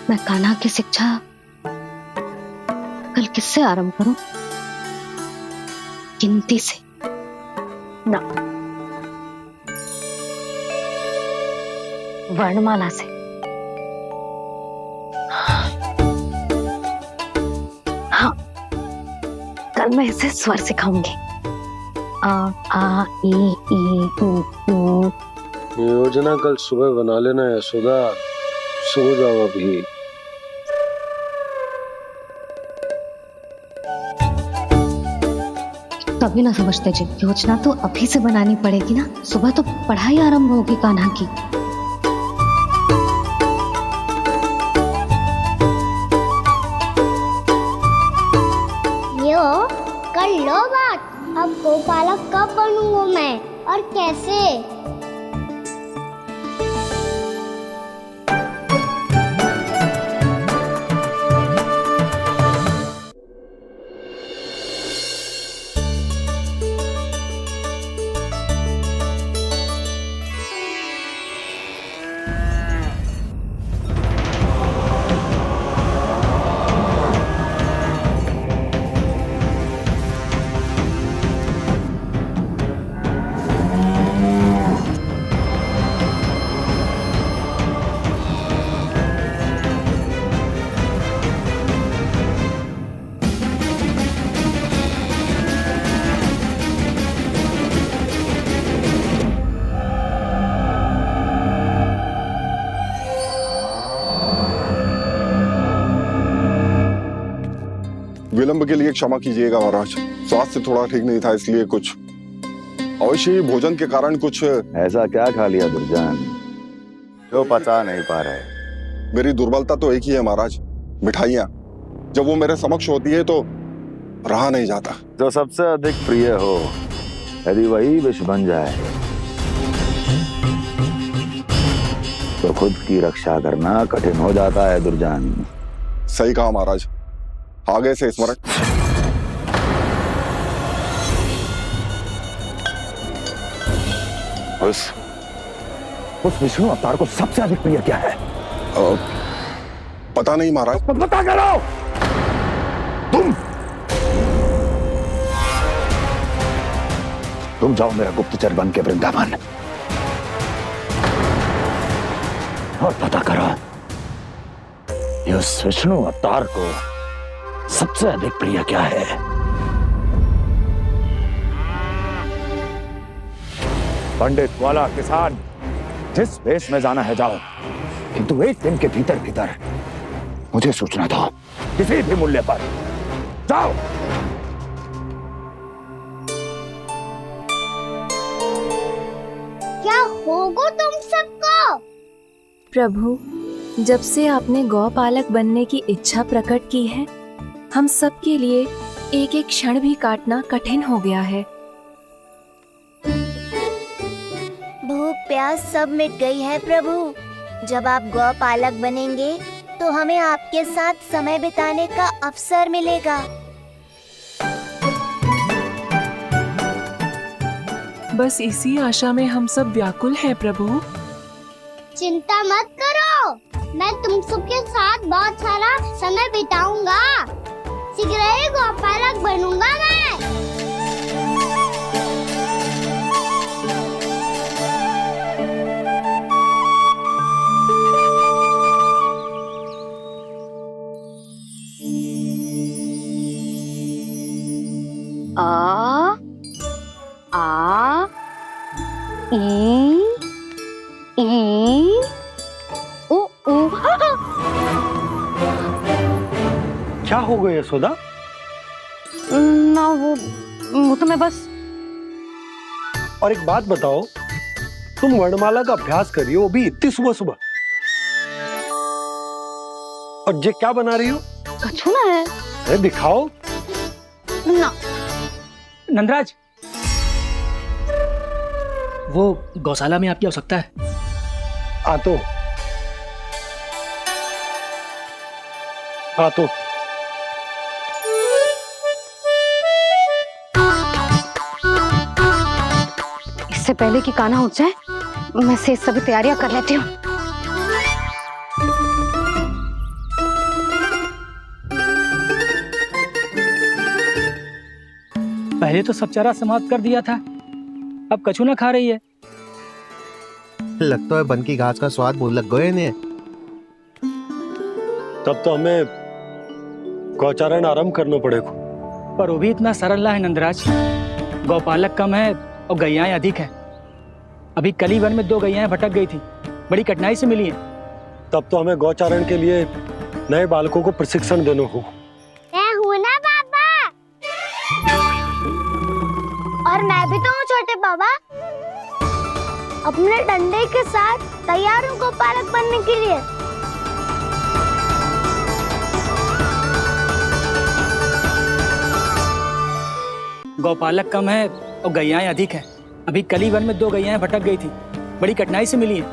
मैं कान्हा की शिक्षा कल किससे आरंभ करूं? गिनती से ना, वर्णमाला से। हाँ, कल मैं इसे स्वर सिखाऊंगी। आ आ ई ई उ। योजना कल सुबह बना लेना यशोदा, सो जाओ अभी। कभी ना समझते जी, योजना तो अभी से बनानी पड़ेगी ना। सुबह तो पढ़ाई आरंभ होगी कान्हा की। यो कर लो बात। अब गोपालक कब बनूंगा मैं और कैसे? विलंब के लिए क्षमा कीजिएगा महाराज, स्वास्थ्य थोड़ा ठीक नहीं था इसलिए कुछ अवश्य ही भोजन के कारण कुछ। ऐसा क्या खा लिया दुर्जन जो पचा नहीं पा रहे? मेरी दुर्बलता तो एक ही है महाराज, मिठाइयाँ। जब वो मेरे समक्ष होती है तो रहा नहीं जाता। जो सबसे अधिक प्रिय हो, यदि वही विष बन जाए तो खुद की रक्षा करना कठिन हो जाता है दुर्जन। सही कहा महाराज, आगे से स्मरण। उस विष्णु अवतार को सबसे अधिक प्रिय क्या है? पता नहीं महाराज। पता करो। तुम जाओ मेरा गुप्तचर बन के वृंदावन और पता करो इस विष्णु अवतार को सबसे अधिक प्रिय क्या है। पंडित वाला किसान जिस वेश में जाना है जाओ, किंतु एक दिन के भीतर भीतर मुझे सूचना दो, किसी भी मूल्य पर। जाओ। क्या होगा तुम सबको? प्रभु, जब से आपने गौपालक बनने की इच्छा प्रकट की है, हम सब के लिए एक एक क्षण भी काटना कठिन हो गया है। भूख प्यास सब मिट गई है प्रभु। जब आप गौपालक बनेंगे तो हमें आपके साथ समय बिताने का अवसर मिलेगा। बस इसी आशा में हम सब व्याकुल हैं प्रभु। चिंता मत करो, मैं तुम सबके साथ बहुत सारा समय बिताऊंगा। शीघ्र ही गौपालक बनूंगा मैं। आ आ ई उ उ। क्या हो गया यशोदा? ना वो तो मैं बस। और एक बात बताओ, तुम वर्णमाला का अभ्यास कर रही हो, वो भी इतनी सुबह सुबह। और ये क्या बना रही हो? कछुआ है। अरे दिखाओ ना। नंदराज, वो गौशाला में आपकी आवश्यकता है। आ तो इससे पहले कि कान्हा उठ जाए, मैं से सभी तैयारियां कर लेती हूँ। पहले तो सब चारा समाप्त कर दिया था, अब कछू ना खा रही है। लगता है बन की घास का स्वाद भूल लग गए ने। तब तो हमें गौचारण आरंभ करना पड़ेगा। पर वो भी इतना सरल है नंदराज। गौपालक कम है और गैयाएं अधिक है। अभी कली वन में 2 गैयाएं भटक गई थी, बड़ी कठिनाई से मिली है। तब तो हमें गौचारण के लिए नए बालकों को प्रशिक्षण देना होगा। मैं हूँ ना बाबा, और मैं भी तो हूँ छोटे बाबा। अपने डंडे के साथ तैयार हूँ गौपालक बनने के लिए। गौपालक कम है और गैयाएं अधिक है। अभी कली वन में 2 गैयाएं भटक गई थी, बड़ी कठिनाई से मिली है।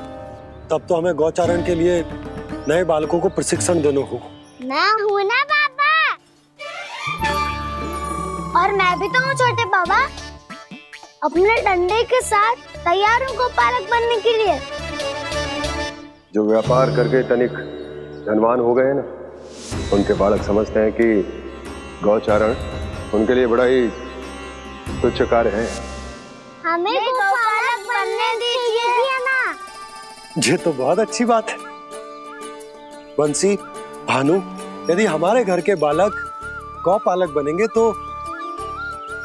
तब तो हमें गौचारण के लिए नए बालकों को प्रशिक्षण देना होगा। मैं हूँ ना बाबा, और मैं भी तो हूँ छोटे बाबा। अपने डंडे के साथ तैयार हूँ गौपालक बनने के लिए। जो व्यापार करके तनिक धनवान हो गए हैं ना, उनके बालक समझते हैं कि गौचारण उनके लिए बड़ा ही तुच्छ कार्य है। हमें गौपालक बनने दीजिए ना। ये तो बहुत अच्छी बात है। बंसी, भानु, यदि हमारे घर के बालक गौपालक बनेंगे तो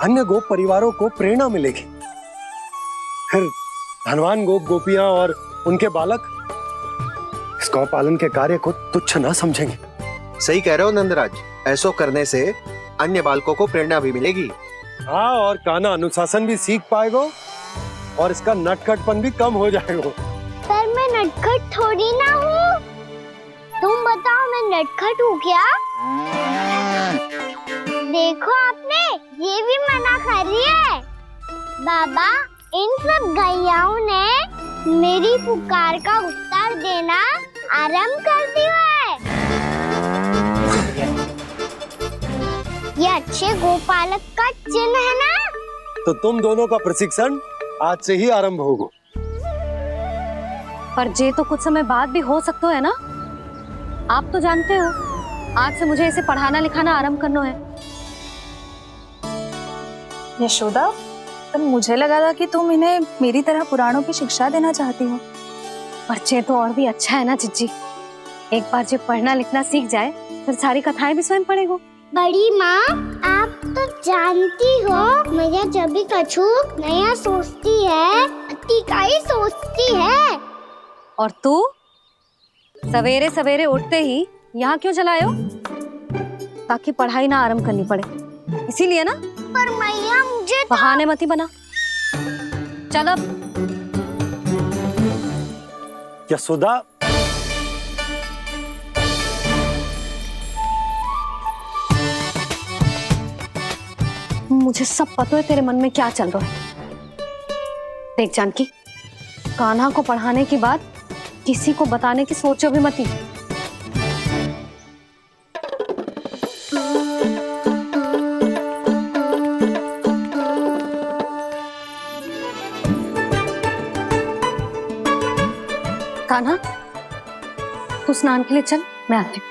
अन्य गोप परिवारों को प्रेरणा मिलेगी। फिर धनवान गोप गोपियां और उनके बालक इस गौपालन के कार्य को तुच्छ ना समझेंगे। सही कह रहे हो नंदराज, ऐसा करने से अन्य बालकों को प्रेरणा भी मिलेगी। हाँ, और कान्हा अनुशासन भी सीख पाएगा और इसका नटखटपन भी कम हो जाएगा। पर मैं नटखट थोड़ी ना हूँ। तुम बताओ, मैं नटखट हूँ क्या? देखो आपने ये भी मना कर रही है। बाबा, इन सब गैयाओं ने मेरी पुकार का उत्तर देना आरंभ कर दिया है। ये अच्छे गोपालक का चिन्ह है ना? तो तुम दोनों का प्रशिक्षण आज से ही आरंभ होगा। पर जे तो कुछ समय बाद भी हो सकता है ना। आप तो जानते हो, आज से मुझे इसे पढ़ाना लिखाना आरंभ करना है। यशोदा, पर मुझे लगा था कि तुम इन्हें मेरी तरह पुराणों की शिक्षा देना चाहती हो। पर जे तो और भी अच्छा है ना जिज्जी। एक बार जो पढ़ना लिखना सीख जाए, फिर सारी कथाएं भी स्वयं पढ़ेगा। बड़ी माँ, आप तो जानती हो मेरा जब भी कछु नया सोचती है, अतिकाई सोचती है। और तू सवेरे सवेरे उठते ही यहाँ क्यों चलाए हो? ताकि पढ़ाई ना आरंभ करनी पड़े, इसीलिए ना। पर मैया मुझे बहाने मत ही बना। चल अब। यशोदा, मुझे सब पता है तेरे मन में क्या चल रहा है। देख जानकी, कान्हा को पढ़ाने की बात किसी को बताने की सोचो भी मत ही। कान्हा, तू स्नान के लिए चल, मैं आती हूँ।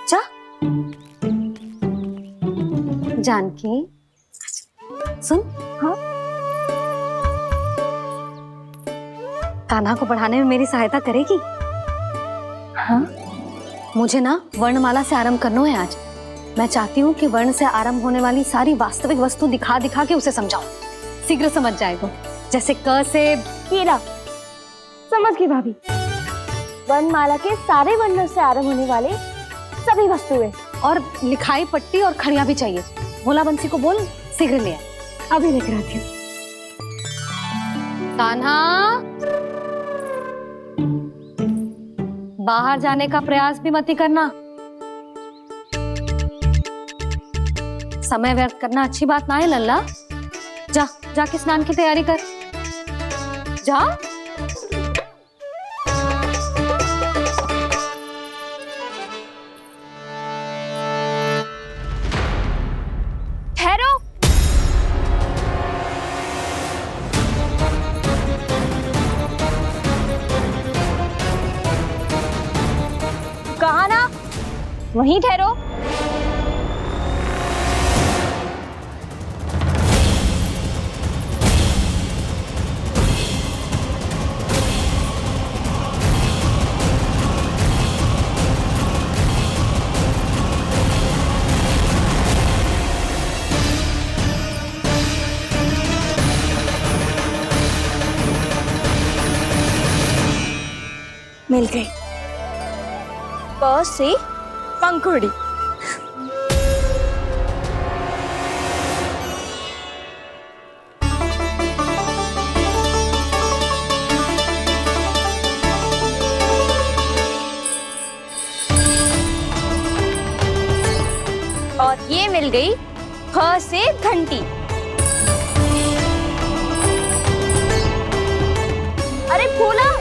जा। जानकी, सुन। हाँ? कान्हा को पढ़ाने में मेरी सहायता करेगी? हाँ? मुझे ना वर्णमाला से आरंभ करना है आज। मैं चाहती हूँ कि वर्ण से आरंभ होने वाली सारी वास्तविक वस्तु दिखा दिखा के उसे समझाऊं। शीघ्र समझ जाएगा। जैसे क से कीड़ा। समझ गई भाभी। वर्णमाला के सारे वर्णों से आरंभ होने वाले सभी वस्तुएं, और लिखाई पट्टी और खड़िया भी चाहिए। भोला बंसी को बोल शीघ्र ले आए। अभी लेकर आती हूँ। कान्हा, बाहर जाने का प्रयास भी मत ही करना। समय व्यर्थ करना अच्छी बात ना है लल्ला। जा जाके स्नान की तैयारी कर, जा। ठहरो। कहा ना, वहीं ठहरो। मिल गई। प से पंखुड़ी। और ये मिल गई ख से घंटी। अरे फूला,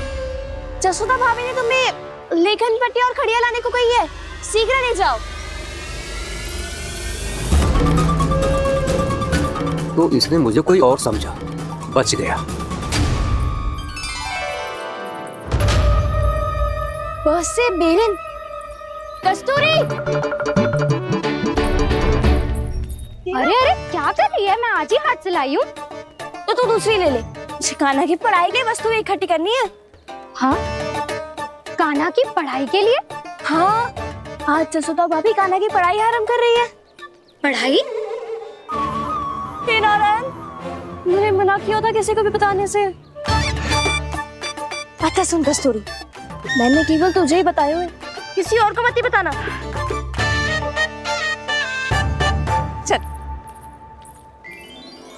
जसोदा भाभी ने तुम्हें लेखन पट्टी और खड़िया लाने को कही है, शीघ्र ले जाओ। तो इसने मुझे कोई और समझा, बच गया। बस से बेलन। कस्तूरी, अरे अरे क्या कर रही है? मैं आज ही हाथ से लाई हूँ। तो तू दूसरी ले ले। कान्हा की पढ़ाई की वस्तु इकट्ठी करनी है। हाँ, कान्हा की पढ़ाई के लिए? हाँ, आज जसोदा भाभी कान्हा की पढ़ाई आरंभ कर रही है। पढ़ाई? हे नारायण, मैंने मना किया था किसी को भी बताने से। अच्छा सुन कस्तूरी, मैंने केवल तुझे ही बताए हुए, किसी और को मत ही बताना। चल।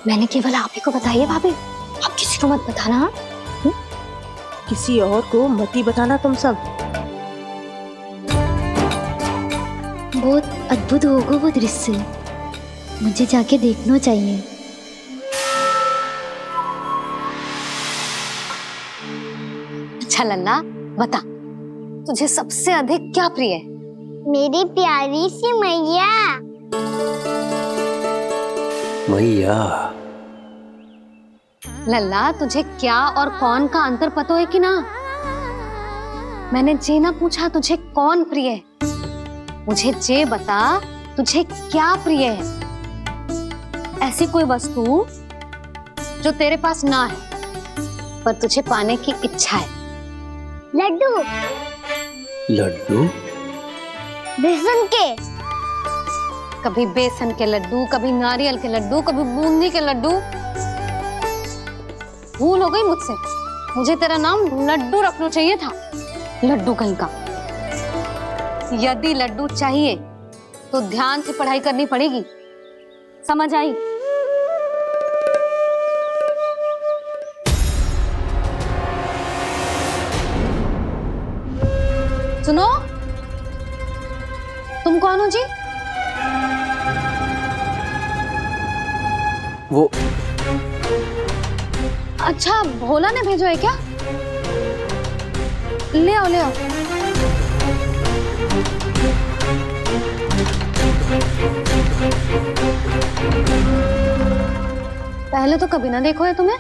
मैंने केवल आप ही को बताई है भाभी, आप किसी को मत बताना। किसी और को मत ही बताना तुम सब। बहुत अद्भुत होगा वो दृश्य, मुझे जाके देखना चाहिए। अच्छा लल्ला, बता तुझे सबसे अधिक क्या प्रिय है? मेरी प्यारी सी मैया। मैया। लल्ला, तुझे क्या और कौन का अंतर पता है कि ना? मैंने जे ना पूछा तुझे कौन प्रिय है, मुझे जे बता तुझे क्या प्रिय है। ऐसी कोई वस्तु जो तेरे पास ना है पर तुझे पाने की इच्छा है। लड्डू। लड्डू? बेसन के। कभी बेसन के लड्डू, कभी नारियल के लड्डू, कभी बूंदी के लड्डू। भूल हो गई मुझसे, मुझे तेरा नाम लड्डू रखना चाहिए था। लड्डू कहीं का। यदि लड्डू चाहिए तो ध्यान से पढ़ाई करनी पड़ेगी, समझ आई? सुनो, तुम कौन हो जी? वो अच्छा, भोला ने भेजो है क्या? ले आओ ले आओ। पहले तो कभी ना देखो है तुम्हें।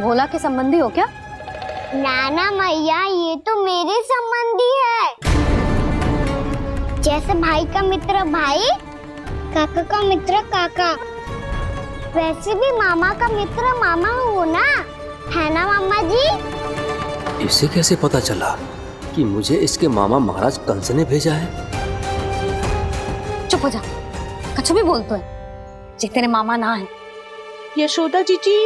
भोला के संबंधी हो क्या? नाना मैया, ये तो मेरे संबंधी है। जैसे भाई का मित्र भाई, काका का मित्र काका, वैसे भी मामा का मित्र मामा हो ना, है ना मामा जी? इसे कैसे पता चला कि मुझे इसके मामा महाराज कंस ने भेजा है? चुप हो जा, कछु भी बोलते है जे तेरे मामा ना है। यशोदा जीजी,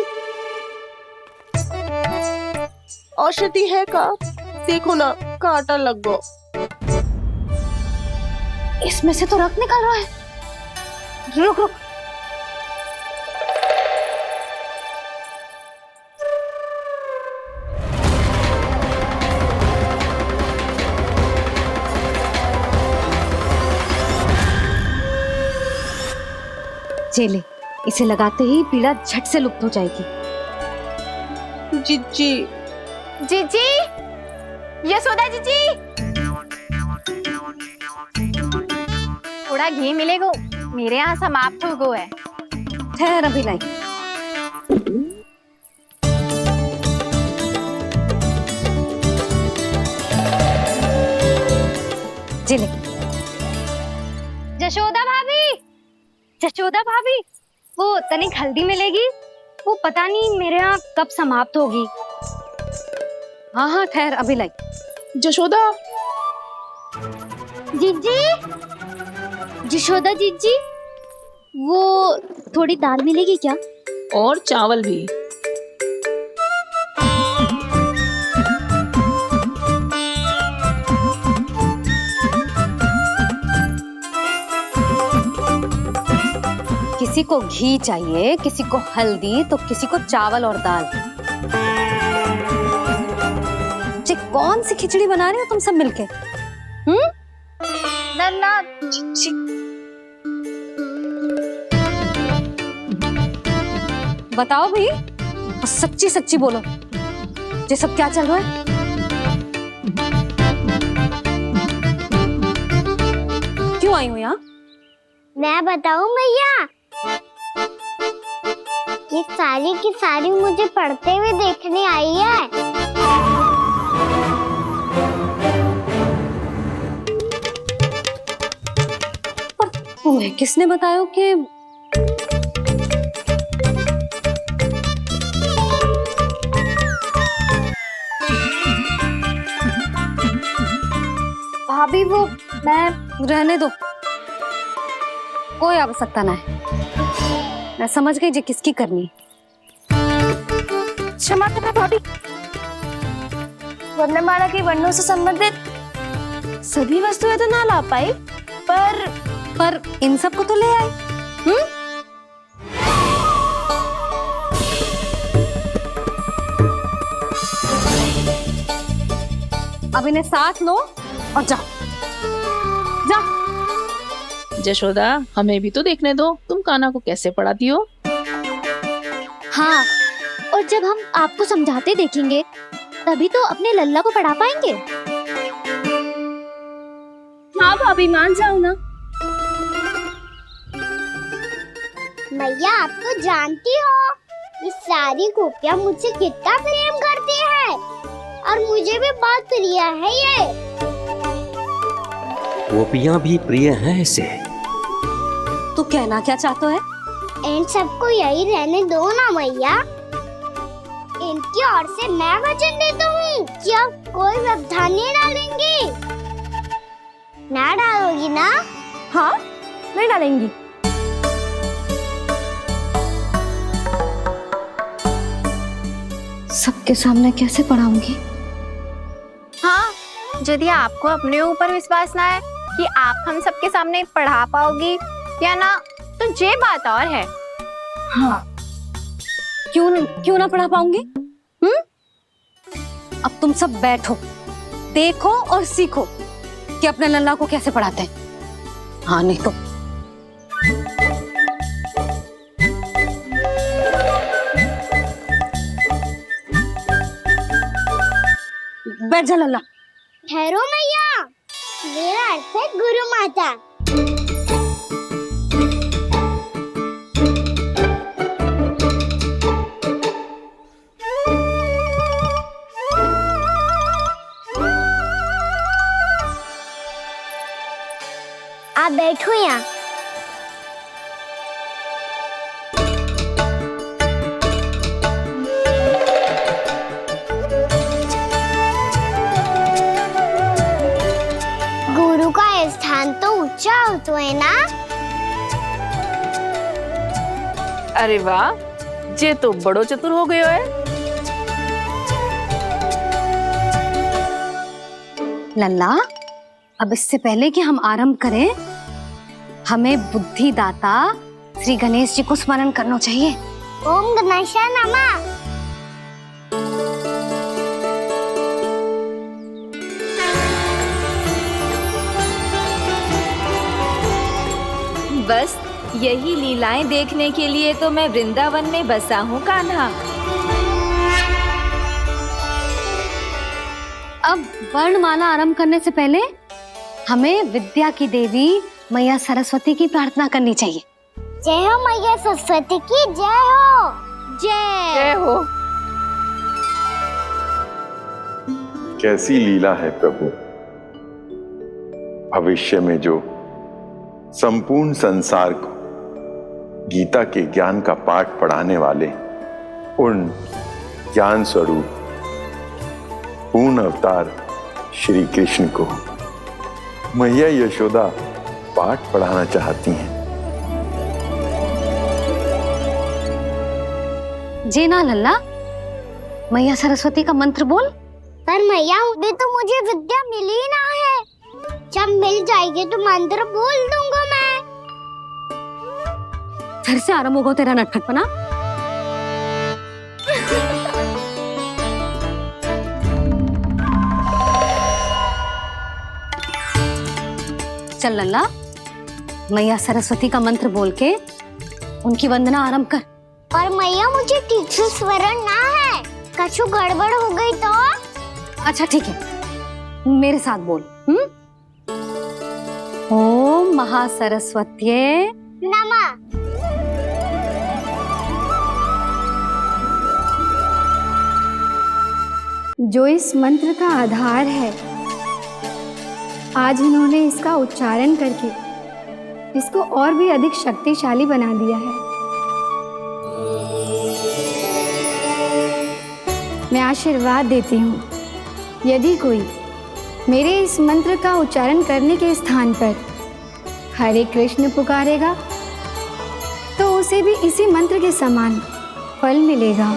औषधि है का? देखो ना, कांटा लग गो। इसमें से तो रक्त निकल रहा है। रुक रुक। चेले, इसे लगाते ही पीड़ा झट से लुप्त हो जाएगी। जीजी, जीजी, यशोदा जीजी, थोड़ा घी मिलेगा? मेरे यहाँ समाप्त हो गया है। ठहर अभी लाई। चले। जशोदा भाभी, जशोदा भाभी, वो तनिक हल्दी मिलेगी? वो पता नहीं मेरे यहाँ कब समाप्त होगी। हाँ हाँ ठहर अभी लाई। जशोदा, जीजी, जशोदा जीजी, वो थोड़ी दाल मिलेगी क्या? और चावल भी। किसी को घी चाहिए, किसी को हल्दी, तो किसी को चावल और दाल। ये कौन सी खिचड़ी बना रहे हो तुम सब मिलके? नन्ना, बताओ भाई, सच्ची सच्ची बोलो, ये सब क्या चल रहा है? क्यों आई हो यहाँ? मैं बताऊं भैया, ये सारी की सारी मुझे पढ़ते हुए देखने आई है। पर तुम्हें किसने बताया कि भाभी वो मैं रहने दो, कोई आवश्यकता ना है। मैं समझ गई जी किसकी करनी। क्षमा करना भाभी, वर्णमाला के वर्णों से संबंधित सभी वस्तुएं तो ना ला पाई, पर इन सब को तो ले आए। अब इन्हें साथ लो और जाओ। जशोदा, हमें भी तो देखने दो, तुम कान्हा को कैसे पढ़ाती हो। हाँ, और जब हम आपको समझाते देखेंगे तभी तो अपने लल्ला को पढ़ा पाएंगे। हाँ भाभी, मान जाओ ना। मैया, आप तो जानती हो ये सारी गोपियाँ मुझसे कितना प्रेम करती है, और मुझे भी बहुत प्रिय है ये। गोपियां भी प्रिय हैं इसे। तू कहना क्या चाहता है? इन सबको यही रहने दो ना मैया। इनकी ओर से मैं वचन देता हूँ कि अब कोई व्यवधान नहीं डालेंगी। ना डालोगी ना? हाँ, नहीं डालेंगी। सबके सामने कैसे पढ़ाऊंगी? हाँ, यदि आपको अपने ऊपर विश्वास ना है कि आप हम सबके सामने पढ़ा पाओगी या ना, तो ये बात और है। हाँ, क्यों ना पढ़ा पाऊंगी? अब तुम सब बैठो, देखो और सीखो कि अपने लल्ला को कैसे पढ़ाते हैं। हाँ, नहीं तो बैठ जा लल्ला। ठहरो मैया, मेरा अर्थ है गुरु माता। आप बैठो यहाँ। गुरु का स्थान तो ऊंचा होता है ना? अरे वाह, जे तो बड़ो चतुर हो गयो है। लल्ला, अब इससे पहले कि हम आरंभ करें, हमें बुद्धिदाता श्री गणेश जी को स्मरण करना चाहिए। ओम गणेशाय नमः। बस यही लीलाएं देखने के लिए तो मैं वृंदावन में बसा हूँ कान्हा। अब वर्णमाला आरंभ करने से पहले हमें विद्या की देवी मैया सरस्वती की प्रार्थना करनी चाहिए। जय हो मैया सरस्वती की जय हो। जय हो। कैसी लीला है प्रभु। भविष्य में जो संपूर्ण संसार को गीता के ज्ञान का पाठ पढ़ाने वाले उन ज्ञान स्वरूप पूर्ण अवतार श्री कृष्ण को मैया यशोदा पाठ पढ़ाना चाहती हैं। जेना लल्ला, मैया सरस्वती का मंत्र बोल। पर मैया अभी तो मुझे विद्या मिली ना है, जब मिल जाएगी तो मंत्र बोल दूंगा मैं। फिर से आरंभ होगा तेरा नटखटपना। चल लल्ला, मैया सरस्वती का मंत्र बोल के उनकी वंदना आरंभ कर। पर मैया मुझे ठीक से स्मरण ना है, कछु गड़बड़ हो गई तो? अच्छा ठीक है, मेरे साथ बोल। ओम महासरस्वत्ये नमः। जो इस मंत्र का आधार है, आज इन्होंने इसका उच्चारण करके इसको और भी अधिक शक्तिशाली बना दिया है। मैं आशीर्वाद देती हूँ, यदि कोई मेरे इस मंत्र का उच्चारण करने के स्थान पर हरे कृष्ण पुकारेगा तो उसे भी इसी मंत्र के समान फल मिलेगा।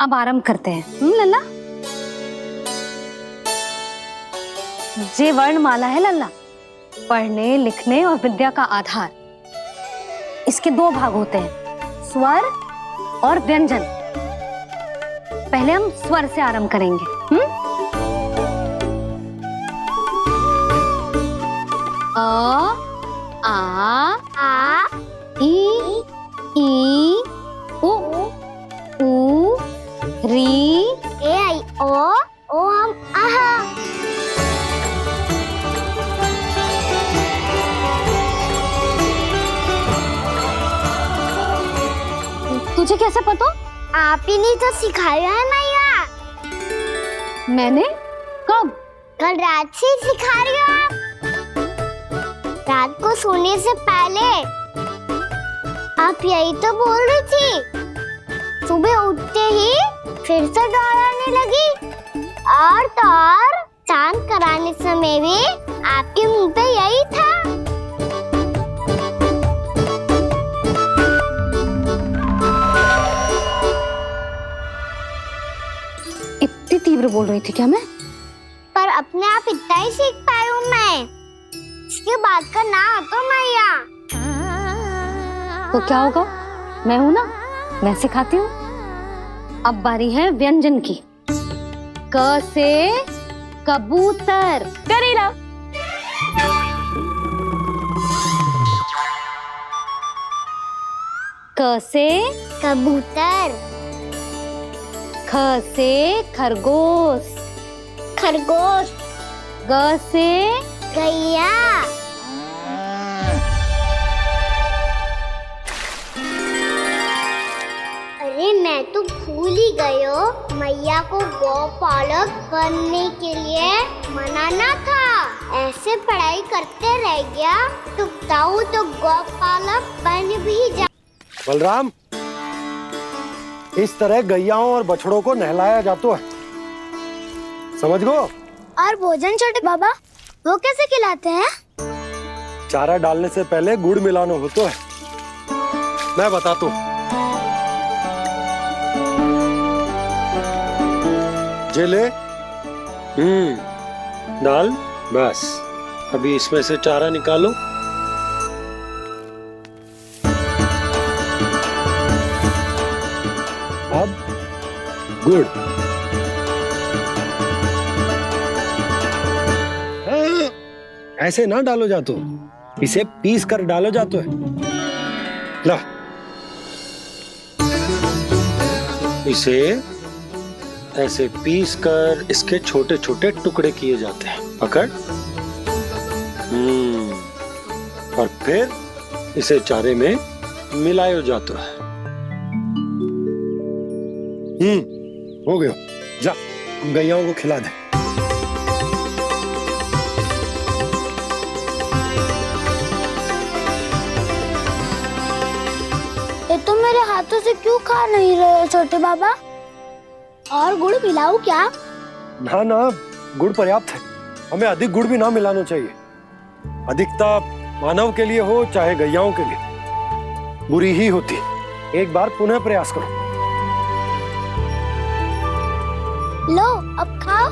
अब आरंभ करते हैं। लल्ला, जे वर्णमाला है लल्ला, पढ़ने लिखने और विद्या का आधार। इसके दो भाग होते हैं, स्वर और व्यंजन। पहले हम स्वर से आरंभ करेंगे। अ, आ, ई, उ, री, ए आई ओ हम आहा। तुझे कैसे पता? आप ही नहीं तो सिखाया है मैया। मैंने? कब? कल रात से सिखा रही हो आप। रात को सोने से पहले आप यही तो बोल रही थी। सुबह उठते ही फिर से डराने लगी, और तो और स्नान कराने समय भी आपके मुंह पे यही था। इतनी तीव्र बोल रही थी क्या मैं? पर अपने आप इतना ही सीख पाई हूँ मैं, इसके बाद का ना तो मैया। तो क्या होगा, मैं हूं ना, मैं सिखाती हूँ। अब बारी है व्यंजन की। क से कबूतर। करेला। क से कबूतर। ख से खरगोश। खरगोश। ग से गैया। अरे मैं तो भूल ही गई हूँ, मैया को गौपालक बनने के लिए मनाना था। ऐसे पढ़ाई करते रह गया तो ताऊ तो गौपालक बन भी जा। बलराम, इस तरह गैयाओं और बछड़ों को नहलाया जाता है, समझ गो? और भोजन छोटे बाबा, वो कैसे खिलाते हैं? चारा डालने से पहले गुड़ मिलाना होता है, मैं बताता हूँ। जे ले, डाल, बस अभी इसमें से चारा निकालो। अब गुड़। ऐसे ना डालो जातो, इसे पीस कर डालो जातो है। ला, इसे ऐसे पीस कर इसके छोटे छोटे टुकड़े किए जाते हैं। पकड़। और फिर इसे चारे में मिलाया जाता है। हो गया। जा, हम गैयाओं को खिला दे। ये तो मेरे हाथों से क्यों खा नहीं रहे हो छोटे बाबा? और गुड़ मिलाऊं क्या? ना ना, गुड़ पर्याप्त है। हमें अधिक गुड़ भी ना मिलाना चाहिए। अधिकता मानव के लिए हो चाहे गैयाओं के लिए बुरी ही होती। एक बार पुनः प्रयास करो। लो, अब खाओ।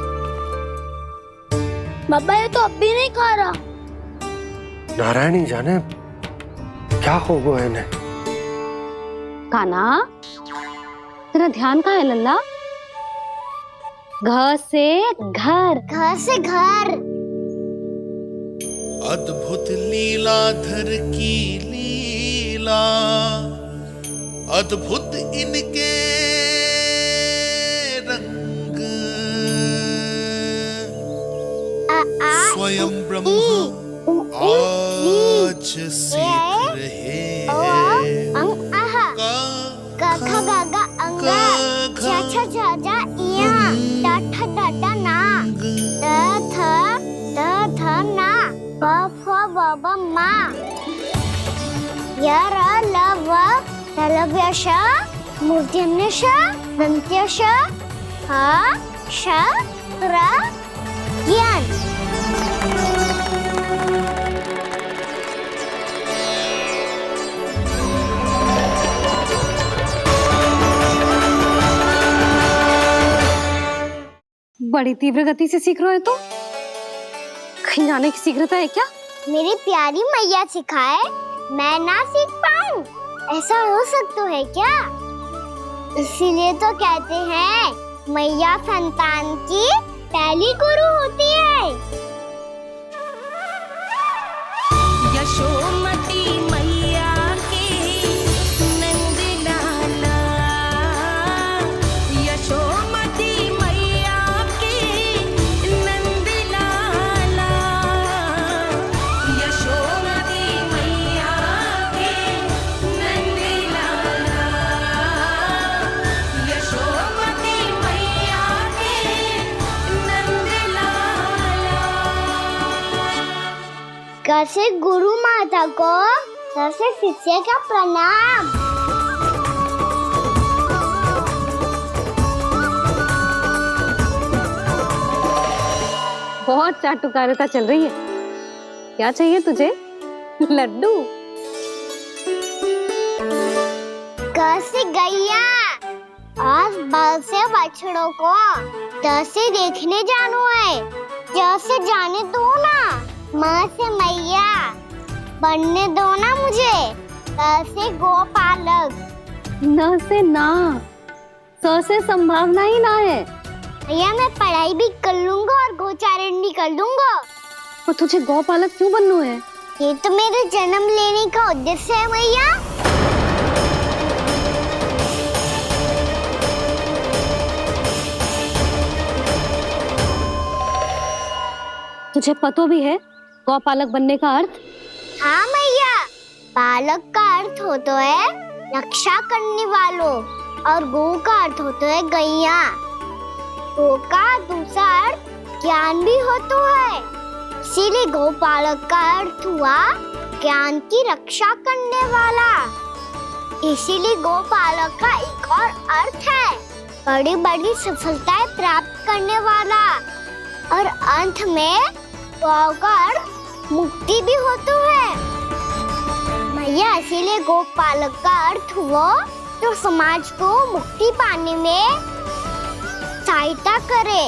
बाबा ये तो अब भी नहीं खा रहा। नारायणी जाने क्या हो गया इन्हें। कान्हा, तेरा ध्यान कहाँ है लल्ला? घर से घर, घर से घर। अद्भुत लीलाधर की लीला, अद्भुत इनके रंग, स्वयं ब्रह्म आज सीख रहे गा गा गा अंगा, छा छा छा जा इया, टा ठा टा टा ना, धा ना, प फ ब ब मा, य र ल व तलव्य श, मूर्धन्य श, दन्त्य श, ह श र ज्ञान। बड़ी तीव्र गति से सीख रहे हो तो कहीं जाने की शीघ्रता है क्या? मेरी प्यारी मैया सिखाए, मैं ना सीख पाऊं, ऐसा हो सकता है क्या? इसीलिए तो कहते हैं मैया संतान की पहली गुरु होती है। यशोमती मैया की नंद लाला, यशोमती मैया की नंद लाला, यशोमती मैया की नंद लाला, यशोमती मैया की नंद लाला। कैसे गुरु माता को, कैसे शिष्य का प्रणाम। बहुत चाटुकारिता चल रही है। क्या चाहिए तुझे? लड्डू? कैसे गैया आज बल से बछड़ों को कैसे देखने जानो है, जैसे जाने दो ना, माँ से मैया बनने दो ना मुझे, कैसे गोपालक। न से ना, स से संभावना ही ना है। भैया मैं पढ़ाई भी कर लूंगा और गोचारण भी कर दूंगा। और तुझे गौपालक क्यों बनना है? ये तो मेरे जन्म लेने का उद्देश्य है मैया। तुझे पता भी है गौपालक बनने का अर्थ? हाँ मैया, पालक का अर्थ होता है रक्षा करने वालों, और गो का अर्थ होता है गैया। गो का दूसरा अर्थ ज्ञान भी होता है, इसीलिए गोपालक का अर्थ हुआ ज्ञान की रक्षा करने वाला। इसीलिए गोपालक का एक और अर्थ है बड़ी बड़ी सफलताएं प्राप्त करने वाला, और अंत में गौ का अर्थ मुक्ति भी होता है। मैया इसीलिए गोपालक का अर्थ हुआ जो समाज को मुक्ति पाने में सहायता करे।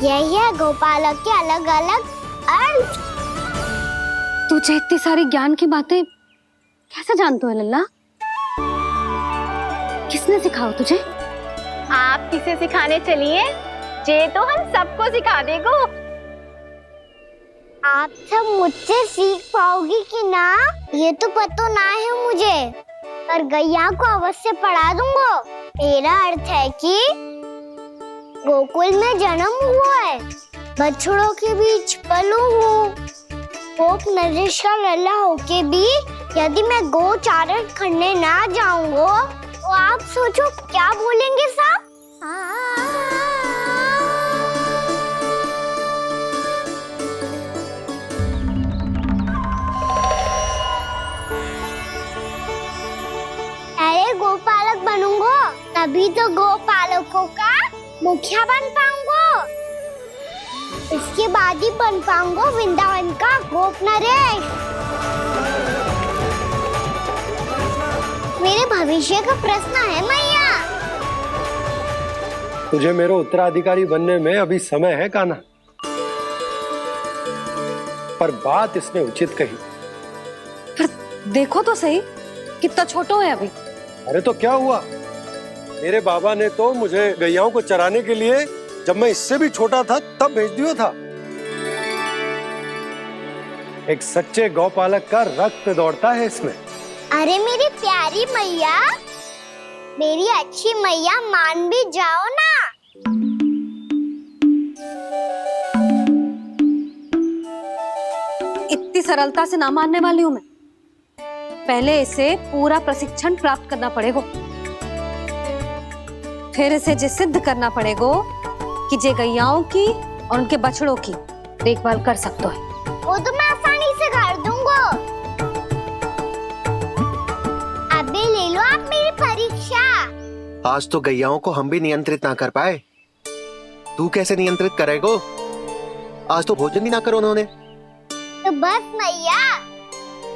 यही है गोपालक के अलग अलग अर्थ। तुझे इतनी सारी ज्ञान की बातें कैसे जानते हो लल्ला? किसने सिखाओ तुझे? आप किसे सिखाने चलिए, जे तो हम सबको सिखा देगो। आप सब मुझसे सीख पाओगी कि ना ये तो पता ना है मुझे, पर गैया को अवश्य पढ़ा दूंगा। मेरा अर्थ है कि गोकुल में जन्म हुआ है, बछड़ों के बीच पलू हूँ, गोप नरेश का लल्ला होके भी यदि मैं गोचारण करने ना जाऊंगा तो आप सोचो क्या बोलेंगे साहब? अरे गोपालक बनूंगा तभी तो गोपालकों का मुखिया बन पाऊंगा, इसके बाद ही बन पाऊंगा वृंदावन का गोप नरेश। मेरे भविष्य का प्रश्न है मैया। तुझे मेरा उत्तराधिकारी बनने में अभी समय है कान्हा, पर बात इसने उचित कही। पर देखो तो सही कितना छोटो है अभी। अरे तो क्या हुआ, मेरे बाबा ने तो मुझे गैयाओं को चराने के लिए जब मैं इससे भी छोटा था तब भेज दिया था। एक सच्चे गौपालक का रक्त दौड़ता है इसमें। अरे मेरी प्यारी मैया, मेरी अच्छी मैया, मान भी जाओ ना। इतनी सरलता से ना मानने वाली हूं मैं। पहले इसे पूरा प्रशिक्षण प्राप्त करना पड़ेगा, फिर इसे ये सिद्ध करना पड़ेगा कि जे गैयाओं की और उनके बछड़ों की देखभाल कर सकते है। वो तो मैं आसानी से कर दूंगा। अबे ले लो आप मेरी परीक्षा। आज तो गैयाओं को हम भी नियंत्रित ना कर पाए, तू कैसे नियंत्रित करेगो? आज तो भोजन ही ना करो उन्होंने। तो बस मैया,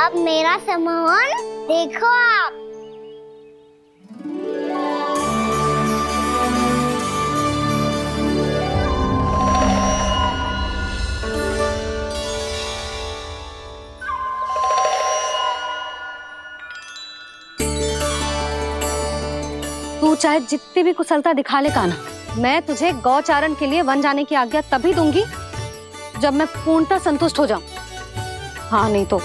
अब मेरा सम्मान देखो आप। तू चाहे जितनी भी कुशलता दिखा ले कान्हा, मैं तुझे गौचारण के लिए वन जाने की आज्ञा तभी दूंगी जब मैं पूर्णतः संतुष्ट हो जाऊं। हाँ नहीं तो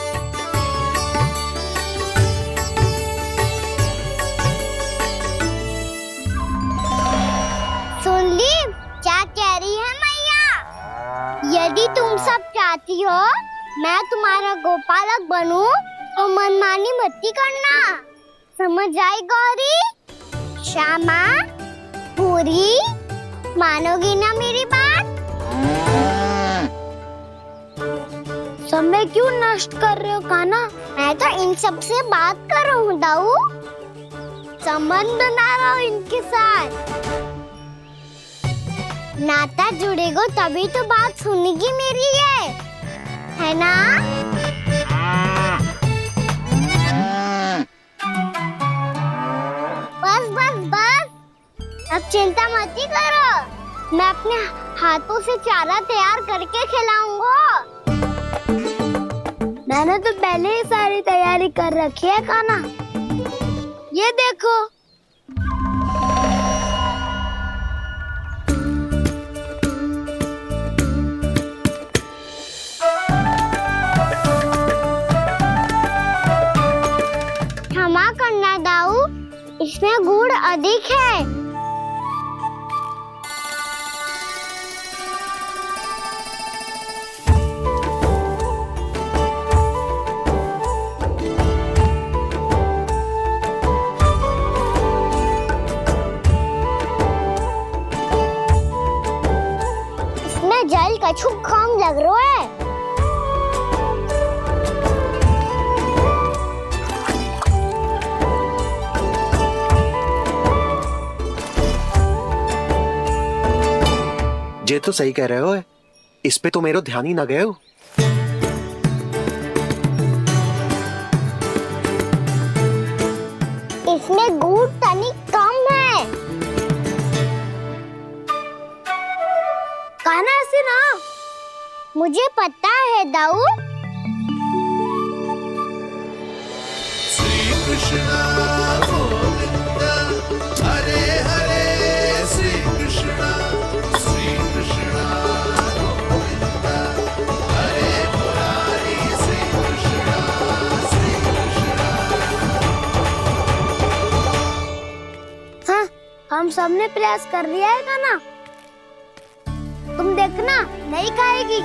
सुन ली क्या कह रही है मैया? यदि तुम सब चाहती हो मैं तुम्हारा गोपालक बनूं तो मनमानी मत करना, समझ आई गौरी? श्यामा, पूरी, मानोगी ना मेरी बात? समय क्यों नष्ट कर रहे हो कान्हा? मैं तो इन सब से बात कर रहा हूँ दाऊ, संबंध बना रहा हूँ इनके साथ। नाता जुड़ेगा तभी तो बात सुनेगी मेरी है ना? बस बस बस, अब चिंता मत ही करो, मैं अपने हाथों से चारा तैयार करके खिलाऊंगा। मैंने तो पहले ही सारी तैयारी कर रखी है कान्हा, ये देखो। क्षमा करना दाऊ, इसमें गुड़ अधिक है। इसमें जल कछु कम लग रहा है। ये तो सही कह रहे हो, इस पे तो मेरा ध्यान ही ना गए हो। इसमें गुड़ तनिक कम है। कान्हा से ना, मुझे पता है दाऊ। श्री कृष्ण गोविंद हरे हरे, श्री कृष्ण गोविंद हरे सबने प्रयास कर लिया है कान्हा। तुम देखना नहीं खाएगी।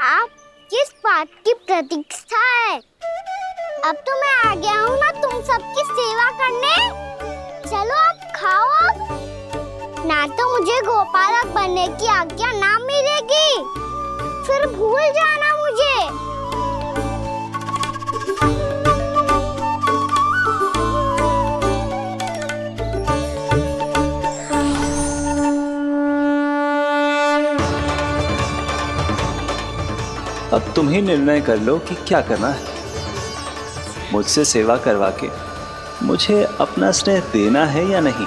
आप किस बात की प्रतीक्षा है? अब तो मैं आ गया हूँ ना तुम सबकी सेवा करने। चलो आप खाओ अब। ना तो मुझे गोपालक बनने की आज्ञा ना मिलेगी, फिर भूल जाना मुझे। अब तुम ही निर्णय कर लो कि क्या करना है। मुझसे सेवा करवा के मुझे अपना स्नेह देना है या नहीं।